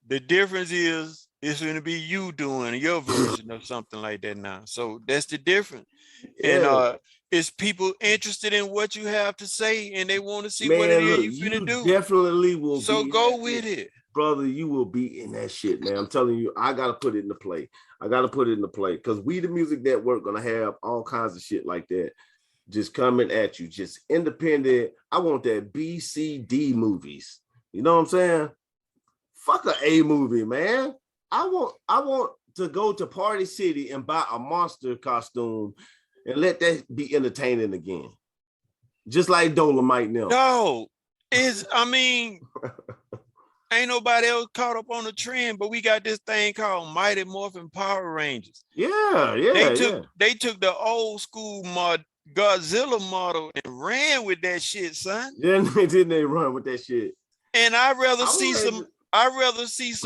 The difference is it's going to be you doing your version of something like that now. So that's the difference. Yeah. And it's people interested in what you have to say and they want to see what it is you're going to do. Definitely will. So go with it. Brother, you will be in that shit, man. I'm telling you, I got to put it into play. Because We the Music Network going to have all kinds of shit like that just coming at you, just independent. I want that B, C, D movies. You know what I'm saying? Fuck a movie, man. I want to go to Party City and buy a monster costume and let that be entertaining again. Just like Dolomite now. No, I mean, ain't nobody else caught up on the trend, but we got this thing called Mighty Morphin Power Rangers. Yeah. They took the old school Godzilla model and ran with that shit, son. Yeah, didn't they run with that shit? And I'd rather see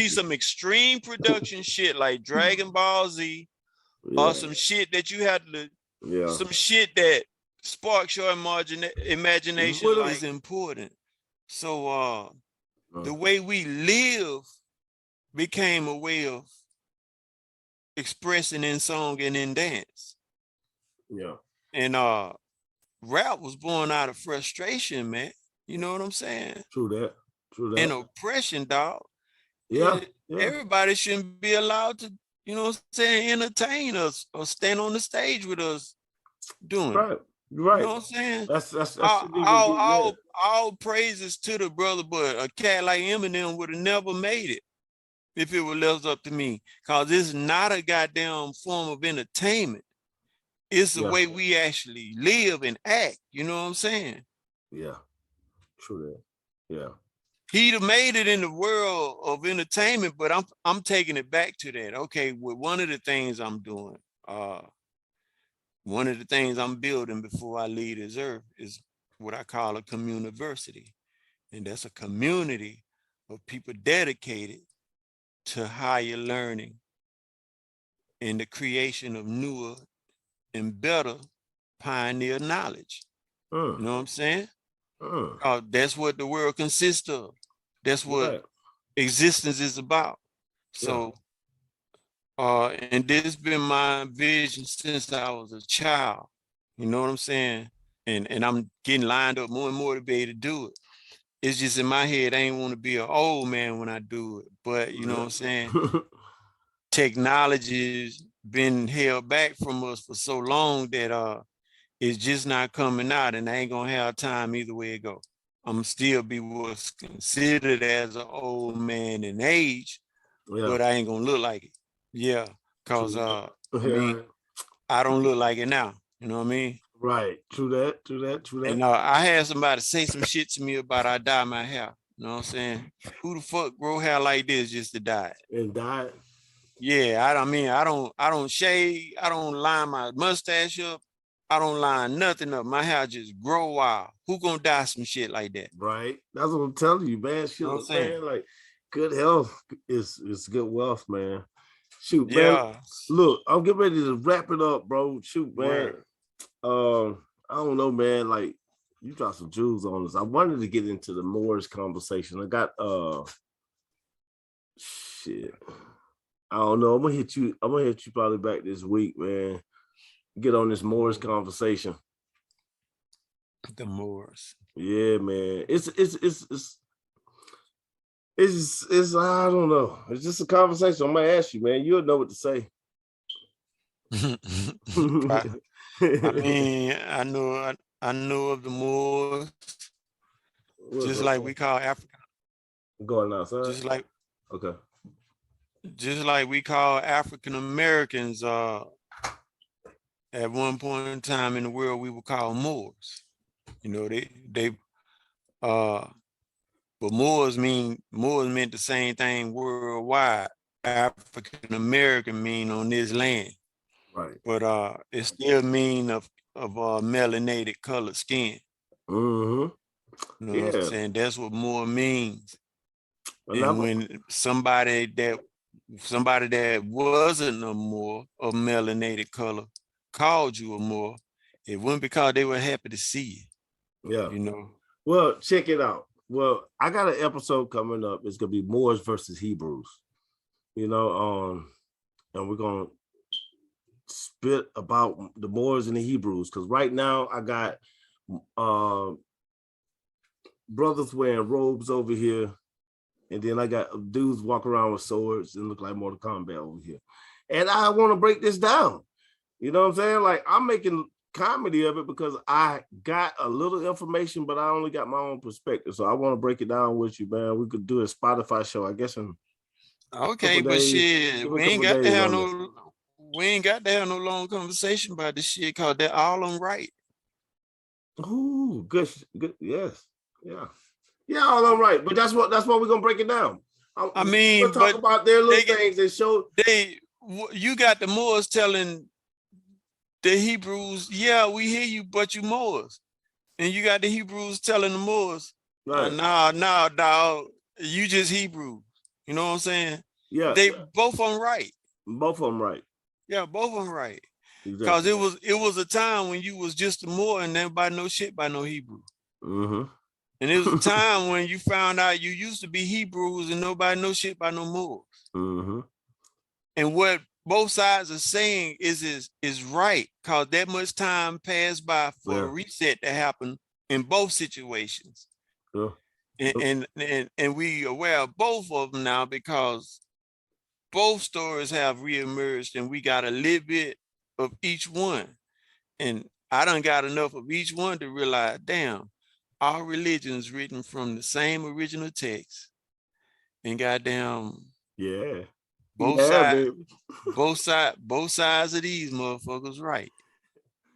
some extreme production shit like Dragon Ball Z, or some shit that you had to, some shit that sparks your imagination is important. So the way we live became a way of expressing in song and in dance. Yeah. And rap was born out of frustration, man. You know what I'm saying? True that. And oppression, dog. Yeah. Everybody shouldn't be allowed to, you know what I'm saying, entertain us or stand on the stage with us doing it. Right. You know what I'm saying? That's all praises to the brother, but a cat like Eminem would have never made it if it was left up to me. Cause it's not a goddamn form of entertainment. It's the way we actually live and act. You know what I'm saying? Yeah. True that. Yeah. He'd have made it in the world of entertainment, but I'm taking it back to that. Okay, with one of the things I'm doing, one of the things I'm building before I leave this earth is what I call a communiversity. And that's a community of people dedicated to higher learning and the creation of newer and better pioneer knowledge. You know what I'm saying? That's what the world consists of. That's what existence is about. So, and this has been my vision since I was a child. You know what I'm saying? And I'm getting lined up more and more to be able to do it. It's just in my head, I ain't want to be an old man when I do it. But you know what I'm saying? Technology's been held back from us for so long that it's just not coming out, and I ain't gonna have time either way it go. I'm still be what's considered as an old man in age, but I ain't gonna look like it. Yeah, cause I mean, I don't look like it now. You know what I mean? Right. True that. And I had somebody say some shit to me about I dye my hair. You know what I'm saying? Who the fuck grow hair like this just to dye it? And dye it? Yeah, I don't shave. I don't line my mustache up. I don't line nothing up. My hair just grow wild. Who gonna dye some shit like that? Right. That's what I'm telling you, man. Shit, you know man, like good health is good wealth, man. Shoot, man. Look, I'm getting ready to wrap it up, bro. Shoot, man. I don't know, man. Like you dropped some jewels on us. I wanted to get into the Moors conversation. I got shit. I don't know. I'm gonna hit you probably back this week, man. Get on this Moors conversation. The Moors. Yeah, man. It's I don't know. It's just a conversation. I'm gonna ask you, man. You'll know what to say. I mean, I know of the Moors, just like we call Africa. Going outside. Just like we call African Americans. At one point in time in the world, we would call Moors. You know, but Moors meant the same thing worldwide. African American mean on this land. Right. But it still mean of melanated colored skin. Mm-hmm. You know what I'm saying? That's what Moor means. And when somebody that wasn't a Moor of melanated color called you a Moor, it wasn't because they were happy to see you. Yeah. You know. Well, check it out. Well, I got an episode coming up. It's gonna be Moors versus Hebrews. You know, and we're gonna spit about the Moors and the Hebrews, because right now I got brothers wearing robes over here, and then I got dudes walk around with swords and look like Mortal Kombat over here. And I want to break this down. You know what I'm saying? Like, I'm making comedy of it because I got a little information, but I only got my own perspective. So I want to break it down with you, man. We could do a Spotify show, I guess. Okay, but shit, we ain't got to have no we ain't got to have no long conversation about this shit because they're all on right. Ooh, good, yes, yeah, all I'm right. But that's what we're gonna break it down. I mean, we'll talk about their little things and show. You got the Moors telling the Hebrews, yeah, we hear you, but you Moors. And you got the Hebrews telling the Moors, Right. nah, dog, you just Hebrew. You know what I'm saying? Yeah. They both on right. Both of them right. Yeah, both of them right. Because exactly. it was a time when you was just a Moor and everybody know shit by no Hebrew. Mm-hmm. And it was a time when you found out you used to be Hebrews and nobody know shit by no Moors. Mm-hmm. And what both sides are saying is right, because that much time passed by for a reset to happen in both situations. Yeah. And we aware of both of them now because both stories have reemerged and we got a little bit of each one. And I done got enough of each one to realize, damn, our religion's written from the same original text. And goddamn, yeah. Both sides of these motherfuckers right.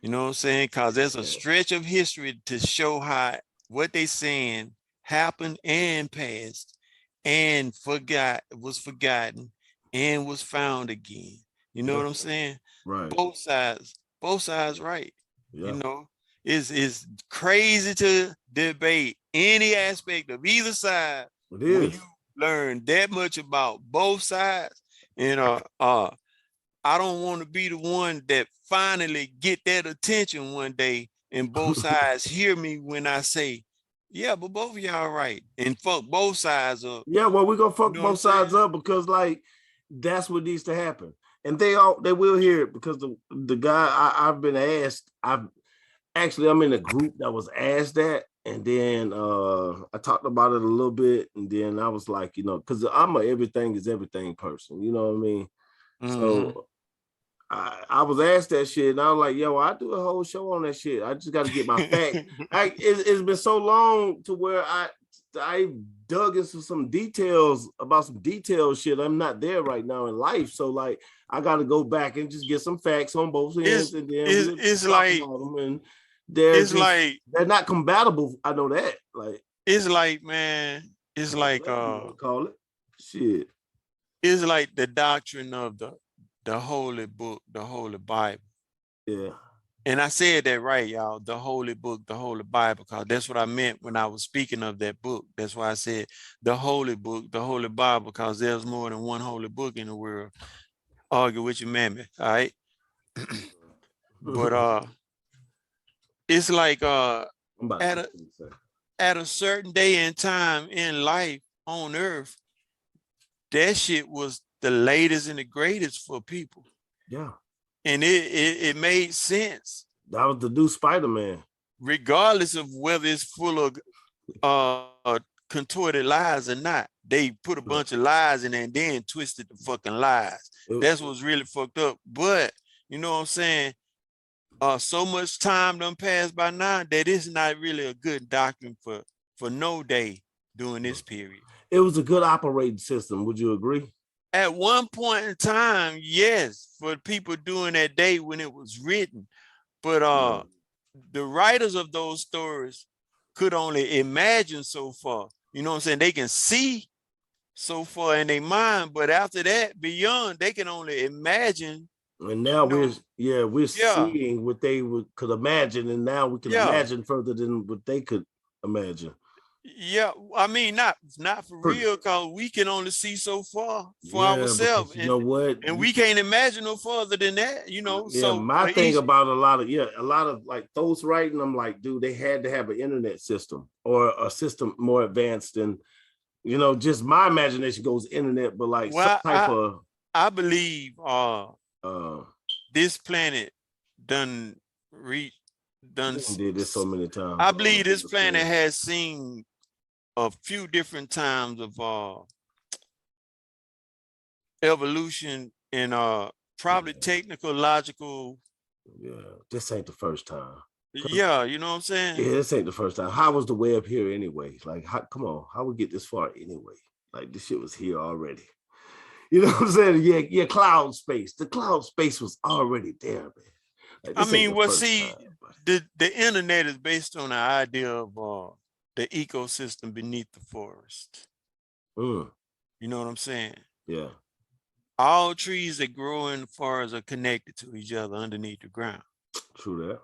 You know what I'm saying? Because there's a stretch of history to show how what they saying happened and passed and was forgotten and was found again. You know what I'm saying? Right. Both sides right. Yeah. You know, it's crazy to debate any aspect of either side when you learn that much about both sides. And I don't want to be the one that finally get that attention one day and both sides hear me when I say, yeah, but both of y'all right, and fuck both sides up. Yeah, well, we're gonna fuck both sides up because like that's what needs to happen. And they will hear it because the guy I've been asked, I'm in a group that was asked that. And then I talked about it a little bit, and then I was like, you know, because I'm a everything is everything person, you know what I mean? Mm-hmm. So I was asked that shit, and I was like, yo, I do a whole show on that shit. I just got to get my facts. It's been so long to where I dug into some details about some detailed shit. I'm not there right now in life, so like I got to go back and just get some facts on both ends, and then it's like them and they're not compatible. I know that. Like it's like, man, it's like call it shit. It's like the doctrine of the holy book, the holy Bible. Yeah. And I said that right, y'all, the holy book, the holy Bible, because that's what I meant when I was speaking of that book. That's why I said the holy book, the holy Bible, because there's more than one holy book in the world. Argue with your mammy, all right? But it's like at a certain day and time in life on earth, that shit was the latest and the greatest for people. Yeah. And it made sense. That was the new Spider-Man. Regardless of whether it's full of contorted lies or not. They put a bunch of lies in there and then twisted the fucking lies. That's what's really fucked up. But, you know what I'm saying? So much time done passed by now that it's not really a good doctrine for no day during this period. It was a good operating system. Would you agree? At one point in time, yes, for people during that day when it was written. But the writers of those stories could only imagine so far. You know what I'm saying? They can see so far in their mind, but after that, beyond, they can only imagine. And now we're seeing what they could imagine, and now we can imagine further than what they could imagine. Yeah, I mean, not for real, because we can only see so far for ourselves. You know what? And we can't imagine no further than that, you know. Yeah, so my thing about a lot of like those writing, I'm like, dude, they had to have an internet system or a system more advanced than, you know, just my imagination goes internet, but like some type of. I believe this planet did this so many times. I believe this planet has seen a few different times of evolution and probably technical, logical. Yeah, this ain't the first time. Yeah, you know what I'm saying? Yeah, this ain't the first time. How was the web here anyway? Like, come on, how we get this far anyway? Like, this shit was here already. You know what I'm saying? Yeah, your cloud space. The cloud space was already there, man. Like, I this ain't mean, the well, first see, time, buddy. the internet is based on the idea of the ecosystem beneath the forest. Mm, You know what I'm saying? yeah, All trees that grow in the forest are connected to each other underneath the ground. true that.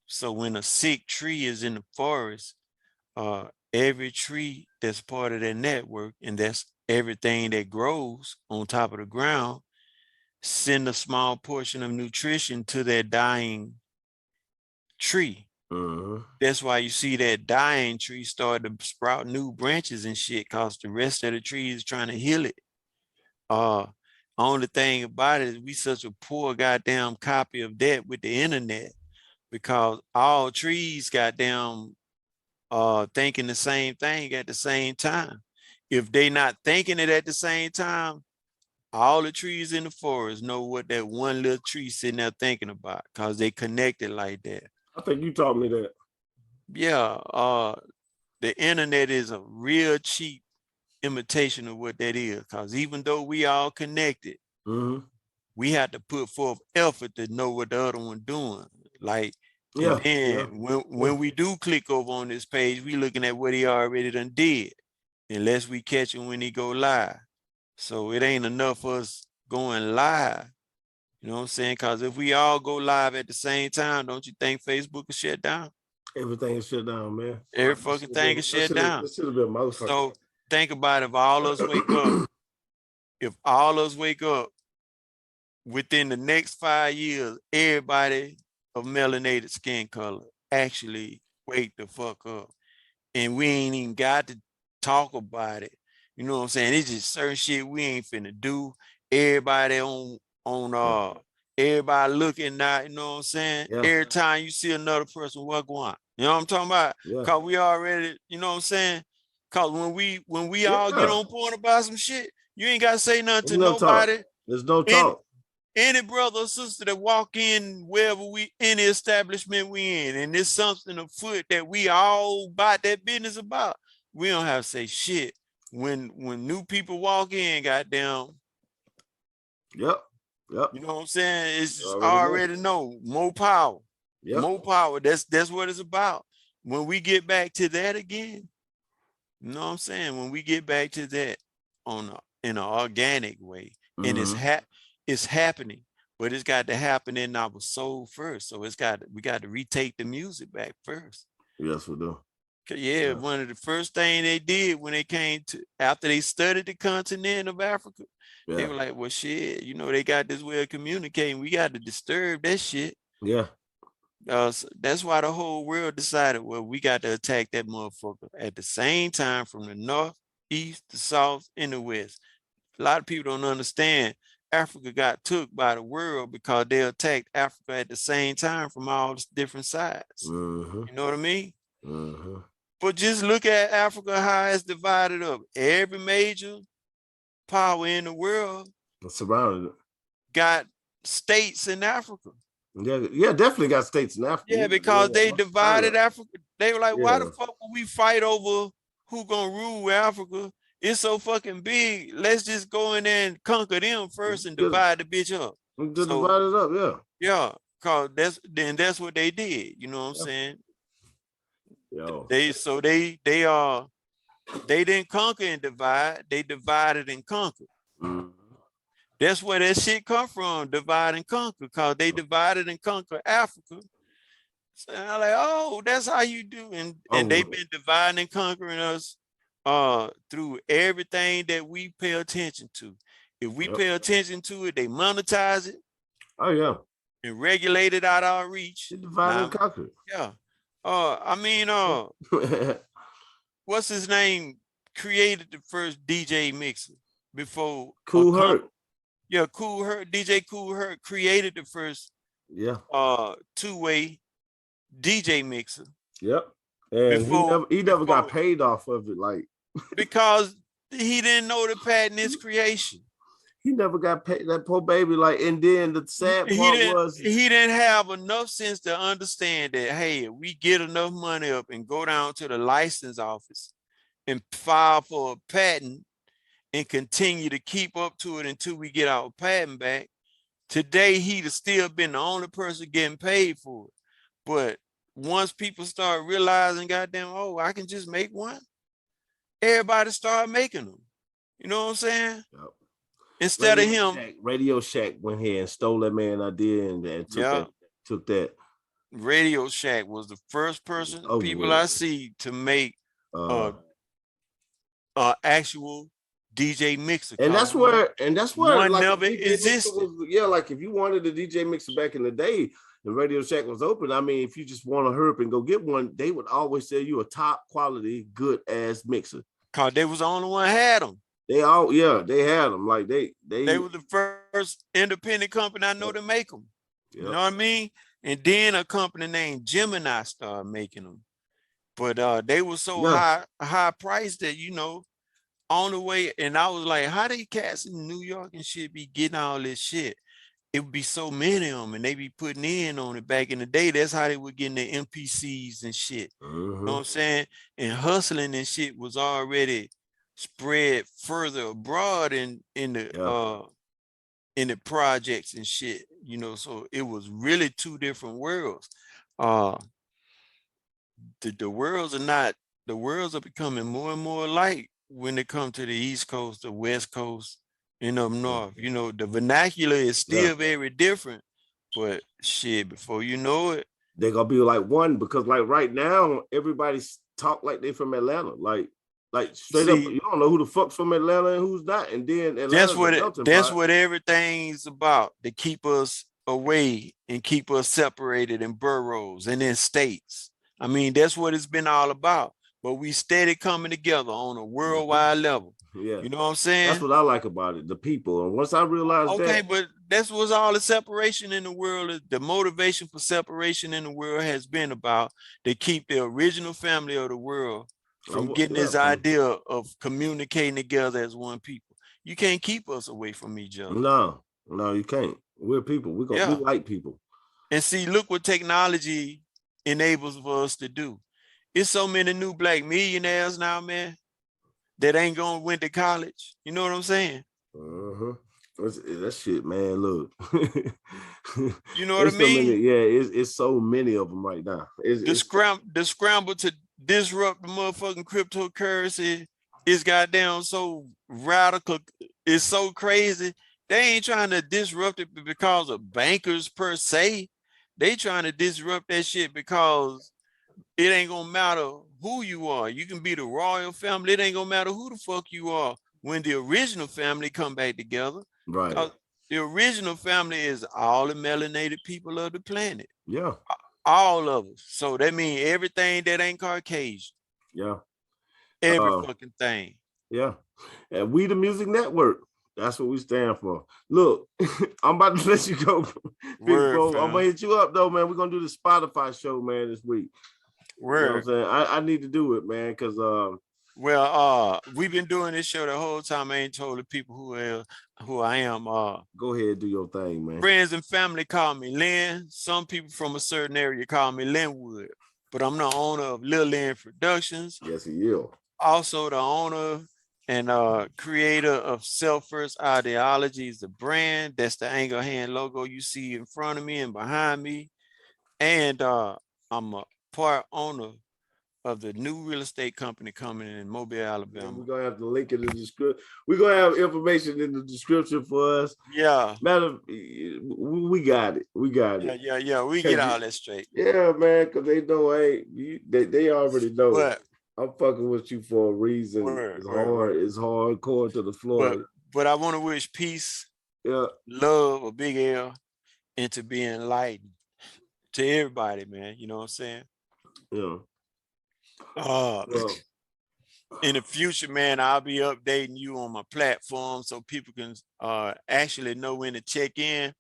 So when a sick tree is in the forest, every tree that's part of that network, and that's everything that grows on top of the ground, send a small portion of nutrition to that dying tree. Mm-hmm. That's why you see that dying tree start to sprout new branches and shit, cause the rest of the tree is trying to heal it. Only thing about it is we such a poor goddamn copy of that with the internet, because all trees goddamn thinking the same thing at the same time. If they not thinking it at the same time, all the trees in the forest know what that one little tree sitting there thinking about, because they connected like that. I think you taught me that. Yeah, the internet is a real cheap imitation of what that is, because even though we all connected, Mm-hmm. we had to put forth effort to know what the other one doing. Like, and Yeah, then yeah. when we do click over on this page, we looking at what he already done did, unless we catch him when he go live. So it ain't enough for us going live. You know what I'm saying? Because if we all go live at the same time, don't you think Facebook is shut down? Everything is shut down, man. Every fucking thing is shut down. This should have been motherfucker. So think about if all us wake up, if all us wake up within the next 5 years, everybody of melanated skin color actually wake the fuck up. And we ain't even got to talk about it. You know what I'm saying? It's just certain shit we ain't finna do. Everybody on everybody looking now, you know what I'm saying? Yeah. Every time you see another person, what going on? You know what I'm talking about? Yeah. Cause we already, you know what I'm saying? Cause when we all get Yeah. on point about some shit, you ain't gotta say nothing to There's no talk. nobody. There's no talk. Any brother or sister that walk in wherever we, any establishment we in, and there's something afoot that we all about that business about, we don't have to say shit. When new people walk in, goddamn, Yep. Yep. you know what I'm saying? It's just Already already know more power. Yep. More power. That's what it's about. When we get back to that again, you know what I'm saying? When we get back to that in an organic way, and it's happening, but it's got to happen in our soul first. So we got to retake the music back first. Yes, we do. Yeah, one of the first thing they did when they came to, after they studied the continent of Africa, they were like, well, shit, you know, they got this way of communicating. We got to disturb that shit. Yeah. So that's why the whole world decided, well, we got to attack that motherfucker at the same time from the north, east, the south, and the west. A lot of people don't understand Africa got took by the world because they attacked Africa at the same time from all different sides. You know what I mean? But just look at Africa, how it's divided up. Every major power in the world surrounded got states in Africa. Yeah, definitely got states in Africa. Yeah, because they divided Africa. They were like, why the fuck would we fight over who gonna rule Africa? It's so fucking big. Let's just go in there and conquer them first and divide the bitch up. Just divide it up, yeah. Yeah, cause that's what they did. You know what I'm saying? Yo. They didn't conquer and divide. They divided and conquered. That's where that shit come from, divide and conquer, because they divided and conquered Africa. So I'm like, oh, that's how you do. And they've been dividing and conquering us through everything that we pay attention to. If we pay attention to it, they monetize it. Oh, yeah. And regulate it out our reach. Divide and conquer. Yeah. I mean, what's his name? Created the first DJ mixer before Kool Herc. Yeah, Kool Herc, DJ Kool Herc created the first two-way DJ mixer. Yep. And he never got paid off of it, like because he didn't know the patent is creation. He never got paid, that poor baby. Like, and then the sad part was he didn't have enough sense to understand that, hey, if we get enough money up and go down to the license office and file for a patent and continue to keep up to it until we get our patent back, today he'd have still been the only person getting paid for it. But once people start realizing, goddamn, oh, I can just make one, everybody start making them. You know what I'm saying? Yep. Instead of him, Radio Shack went here and stole that man idea and took that. Radio Shack was the first people I see to make actual DJ mixer. And that's where one like never existed. Like if you wanted a DJ mixer back in the day, the Radio Shack was open. I mean, if you just want to hurry up and go get one, they would always sell you a top quality, good ass mixer. Cause they was the only one had them. They had them. Like they were the first independent company I know to make them. Yep. You know what I mean? And then a company named Gemini started making them. But they were so high priced that, you know, on the way, and I was like, how they cats in New York and shit be getting all this shit? It would be so many of them, and they be putting in on it back in the day. That's how they were getting their MPCs and shit. You know what I'm saying? And hustling and shit was already spread further abroad in the projects and shit, you know. So it was really two different worlds. The worlds are becoming more and more alike when it comes to the East Coast, the West Coast, and up north. You know, the vernacular is still very different, but shit, before you know it, they're gonna be like one, because like right now, everybody's talk like they from Atlanta. Like straight up, you don't know who the fuck's from Atlanta and who's not. And then that's what everything's about, to keep us away and keep us separated in boroughs and in states. I mean, that's what it's been all about. But we steady coming together on a worldwide level. Yeah. You know what I'm saying? That's what I like about it, the people. And once I realized that. Okay, but that's what's all the separation in the world, the motivation for separation in the world has been about, to keep the original family of the world from getting this idea of communicating together as one people. You can't keep us away from each other. No, you can't. We're people. We like people. And see, look what technology enables for us to do. It's so many new black millionaires now, man, that ain't gonna went to college. You know what I'm saying? That shit, man. Look, you know what I mean? It's so many of them right now. The scramble to disrupt the motherfucking cryptocurrency is goddamn so radical. It's so crazy. They ain't trying to disrupt it because of bankers per se. They trying to disrupt that shit because it ain't gonna matter who you are. You can be the royal family. It ain't gonna matter who the fuck you are when the original family come back together. Right. The original family is all the melanated people of the planet. Yeah. All of us. So that means everything that ain't Caucasian. Yeah. Every fucking thing. Yeah. And we the Music Network. That's what we stand for. Look, I'm about to let you go. Bro. I'm gonna hit you up though, man. We're gonna do the Spotify show, man, this week. Word. You know what I'm saying? I need to do it, man, because we've been doing this show the whole time. I ain't told the people who I am. Go ahead, do your thing, man. Friends and family call me Lynn. Some people from a certain area call me Linwood, but I'm the owner of Lil Lynn Productions. Yes, he is. Also the owner and creator of Self First Ideologies, the brand. That's the angle hand logo you see in front of me and behind me. And I'm a part owner of the new real estate company coming in Mobile, Alabama. We're gonna have to link in the description. We're gonna have information in the description for us. Yeah. We got it. We got it. Yeah. We get all that straight. Yeah, man, because they know they already know. But I'm fucking with you for a reason. It's hardcore to the floor. But I want to wish peace, love, a big L, and to be enlightened to everybody, man. You know what I'm saying? Yeah. In the future, man, I'll be updating you on my platform so people can actually know when to check in.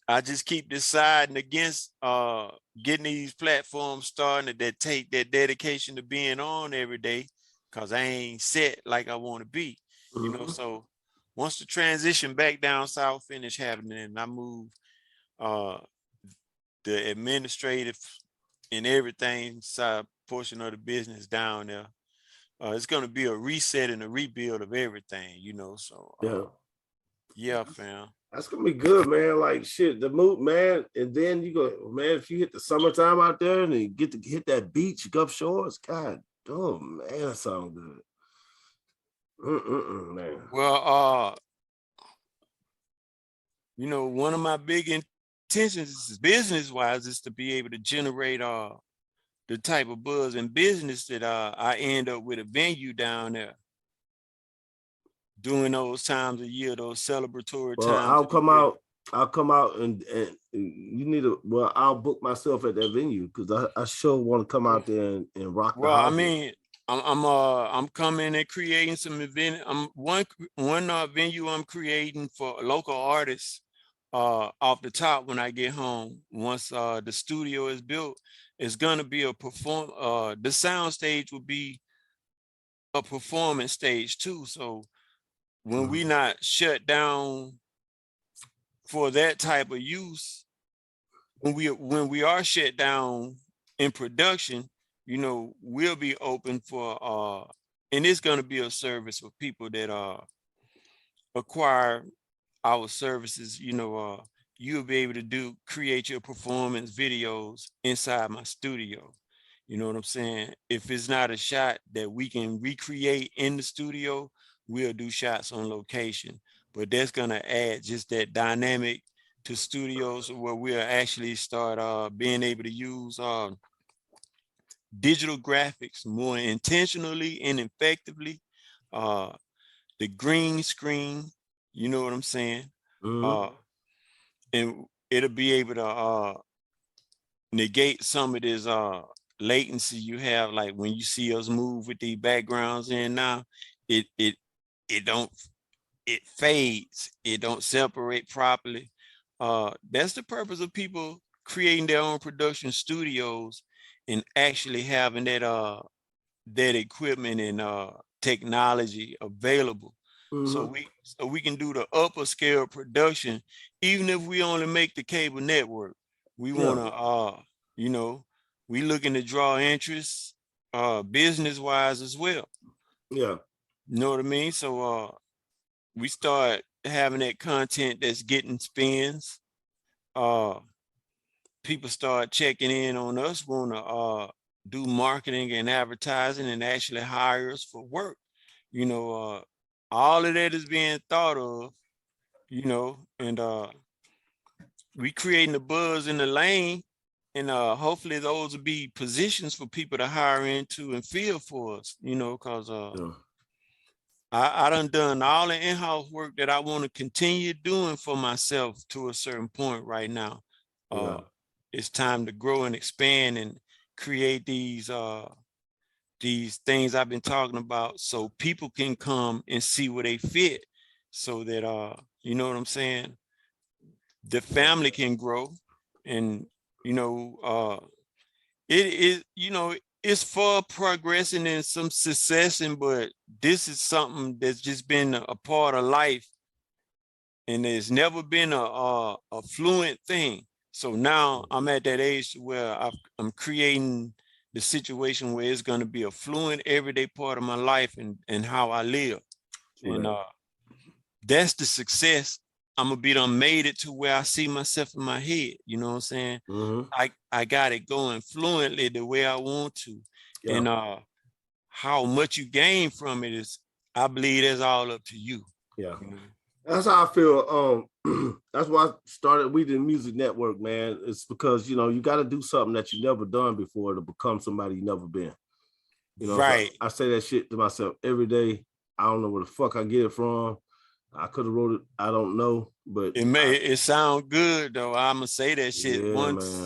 I just keep deciding against getting these platforms starting that take that dedication to being on every day, because I ain't set like I want to be. You know, so once the transition back down south finish happening and I move the administrative and everything side portion of the business down there, it's going to be a reset and a rebuild of everything, you know. So yeah, fam. That's gonna be good, man. Like shit, the mood, man. And then you go, man, if you hit the summertime out there and you get to hit that beach, Gulf Shores, God, oh man, that sounds good. Man. Well, you know, one of my big intentions business wise is to be able to generate the type of buzz and business that I end up with a venue down there during those times of year, those celebratory Well, times. I'll come out and you need to, well, I'll book myself at that venue because I sure want to come out there and rock the house. I mean, I'm coming and creating some event. One venue I'm creating for local artists off the top when I get home. Once the studio is built, it's gonna be a the sound stage will be a performance stage too. So when we not shut down for that type of use, when we are shut down in production, you know, we'll be open for and it's going to be a service for people that acquire our services. You know, you'll be able to create your performance videos inside my studio. You know what I'm saying? If it's not a shot that we can recreate in the studio, we'll do shots on location. But that's gonna add just that dynamic to studios where we'll actually start being able to use digital graphics more intentionally and effectively. The green screen, you know what I'm saying? And it'll be able to negate some of this latency you have, like when you see us move with these backgrounds in now, it fades, it don't separate properly. That's the purpose of people creating their own production studios and actually having that equipment and technology available. So we can do the upper scale production, even if we only make the cable network. We want to you know, we looking to draw interest business wise as well. Yeah. You know what I mean? So we start having that content that's getting spins. People start checking in on us, want to do marketing and advertising and actually hire us for work. You know, all of that is being thought of, you know, and we creating the buzz in the lane, and hopefully those will be positions for people to hire into and fill for us, you know, because I done all the in-house work that I want to continue doing for myself to a certain point right now. It's time to grow and expand and create these things I've been talking about so people can come and see where they fit, so that you know what I'm saying, the family can grow. And you know, it is, you know, it's for progressing and some successing, but this is something that's just been a part of life, and there's never been a fluent thing. So now I'm at that age where I'm creating the situation where it's going to be a fluent everyday part of my life and how I live. And that's the success. I'm gonna be done made it to where I see myself in my head. You know what I'm saying? I got it going fluently the way I want to. And how much you gain from it is, I believe, that's all up to you. Yeah. That's how I feel. That's why I started We Did Music Network, man. It's because, you know, you got to do something that you never done before to become somebody you never been. You know, right. So I say that shit to myself every day. I don't know where the fuck I get it from. I could have wrote it. I don't know, but it sound good though. I'm gonna say that shit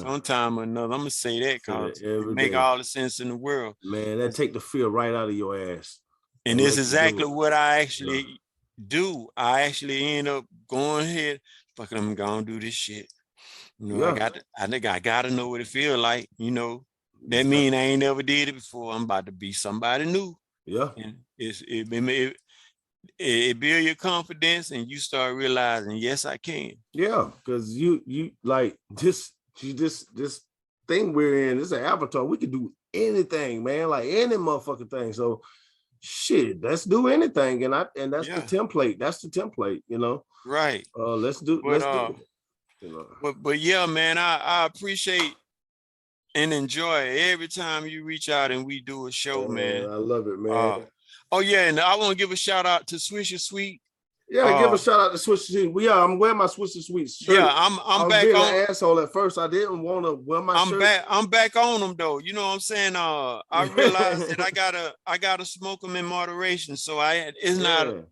sometime or another. I'm gonna say that because it make all the sense in the world. Man, that take the fear right out of your ass. And it's exactly what I actually do. I actually end up going ahead, fucking, I'm gonna do this shit. You know, I think I gotta know what it feel like. You know, that mean I ain't never did it before. I'm about to be somebody new. Yeah. And it build your confidence, and you start realizing, yes, I can. Yeah, because you like this thing we're in, this is an avatar. We can do anything, man, like any motherfucking thing. So shit, let's do anything. And that's the Yeah. template. That's the template, you know. Right. Let's do But it. You know. but yeah, man, I appreciate and enjoy every time you reach out and we do a show, man. I love it, man. Oh yeah, and I want to give a shout out to Swisher Sweet. Yeah, give a shout out to Swisher Sweet. I'm wearing my Swisher Sweet shirt. Yeah, I I'm was back being on. an asshole at first. I didn't want to wear my shirt. I'm back on them though. You know what I'm saying? I realized that I gotta smoke them in moderation. So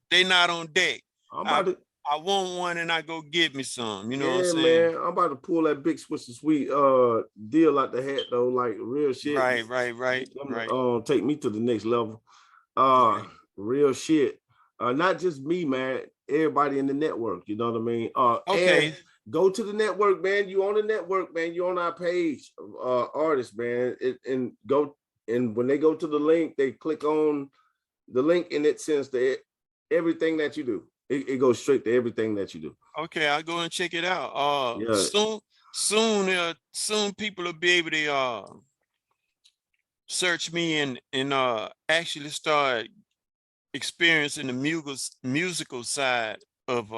they not on deck. I want one and I go get me some. You know what I'm saying? Man. I'm about to pull that big Swisher Sweet deal out the hat though, like real shit. Right. Take me to the next level. Real shit. Not just me, man. Everybody in the network. You know what I mean? Okay. And go to the network, man. You on the network, man. You on our page, artists, man. And when they go to the link, they click on the link, and it sends to everything that you do. It goes straight to everything that you do. Okay, I'll go and check it out. Soon people will be able to search me and actually start experiencing the musical side of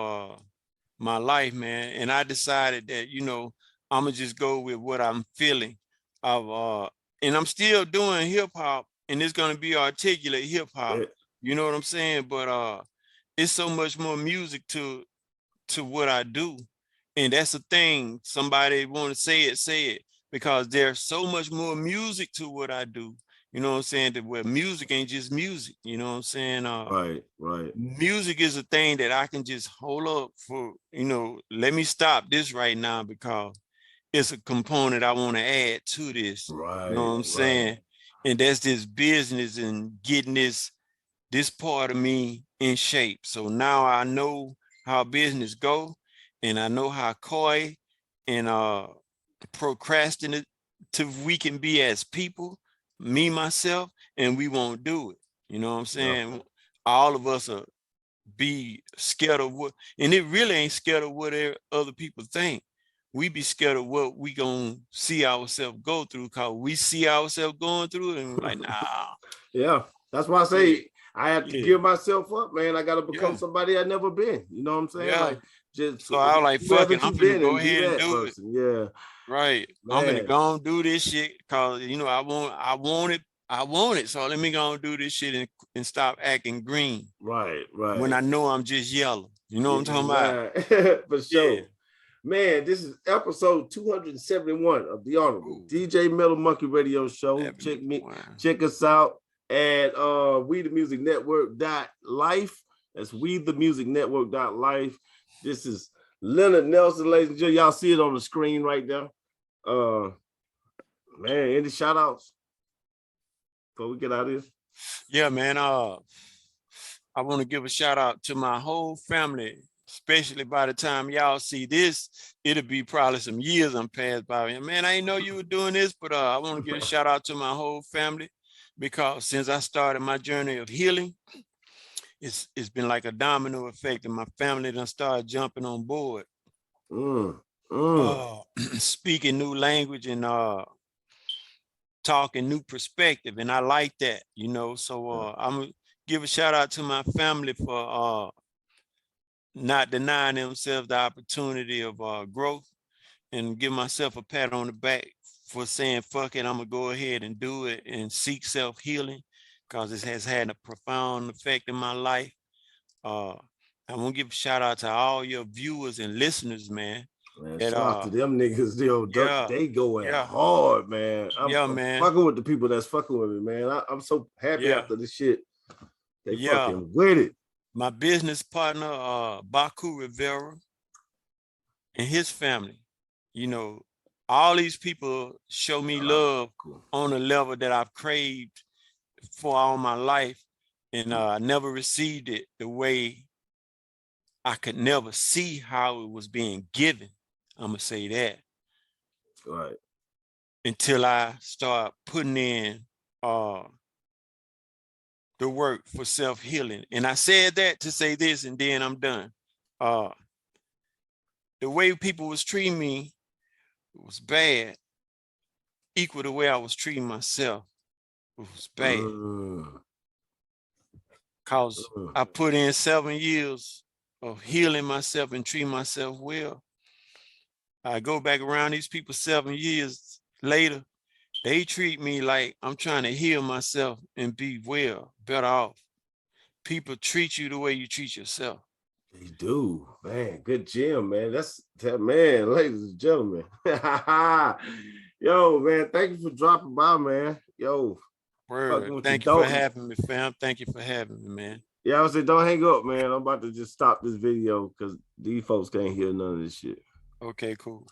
my life, man. And I decided that, you know, I'm gonna just go with what I'm feeling of and I'm still doing hip hop, and it's gonna be articulate hip hop. Yeah. You know what I'm saying? But it's so much more music to what I do. And that's the thing. Somebody want to say it, because there's so much more music to what I do. You know what I'm saying? That where music ain't just music. You know what I'm saying? Right. Music is a thing that I can just hold up for, you know, let me stop this right now because it's a component I want to add to this. Right. You know what I'm saying? And that's this business and getting this part of me in shape. So now I know how business go, and I know how coy and procrastinative we can be as people, me, myself, and we won't do it. You know what I'm saying? Yeah. All of us are be scared of what, and it really ain't scared of what other people think. We be scared of what we gonna see ourselves go through, because we see ourselves going through it and we're like, nah. Yeah, that's why I say I have to gear myself up, man. I got to become somebody I've never been. You know what I'm saying? Yeah. Like, just so I was like, fuck it, I'm gonna go ahead and do it. Yeah. Right. Man. I'm gonna go and do this shit because, you know, I want it. So let me go and do this shit and stop acting green. Right. When I know I'm just yellow. You know what I'm talking about? For sure. Yeah. Man, this is episode 271 of the Honorable DJ Metal Monkey Radio Show. Check us out at We The Music Network.life. That's We The Music Network.life. This is Leonard Nelson, ladies and gentlemen. Y'all see it on the screen right there. Man, any shout outs before we get out of here? Yeah, man. I want to give a shout out to my whole family. Especially by the time y'all see this, it'll be probably some years I'm passed by. Man, I didn't know you were doing this, but I want to give a shout out to my whole family, because since I started my journey of healing, it's been like a domino effect, and my family done started jumping on board. Speaking new language and talking new perspective, and I like that, you know. So I'm gonna give a shout out to my family for not denying themselves the opportunity of growth, and give myself a pat on the back for saying, fuck it, I'm gonna go ahead and do it and seek self-healing, because it has had a profound effect in my life. I want to give a shout out to all your viewers and listeners, man. Shout out to them niggas, they going hard, man. I'm fucking with the people that's fucking with me, man. I'm so happy after this shit. They fucking with it. My business partner, Baku Rivera, and his family, you know, all these people show me love on a level that I've craved for all my life, and I never received it the way I could never see how it was being given. I'm gonna say that. Right. Until I start putting in the work for self-healing. And I said that to say this, and then I'm done. The way people was treating me was bad, equal to the way I was treating myself. It was bad. Cause I put in 7 years of healing myself and treating myself well. I go back around these people 7 years later, they treat me like I'm trying to heal myself and be well, better off. People treat you the way you treat yourself. They do, man. Good gym, man. That's that, man, ladies and gentlemen. Yo, man, thank you for dropping by, man. Yo, Word. Thank you for having me, fam. Thank you for having me, man. Yeah, I was saying, don't hang up, man. I'm about to just stop this video because these folks can't hear none of this shit. Okay, cool.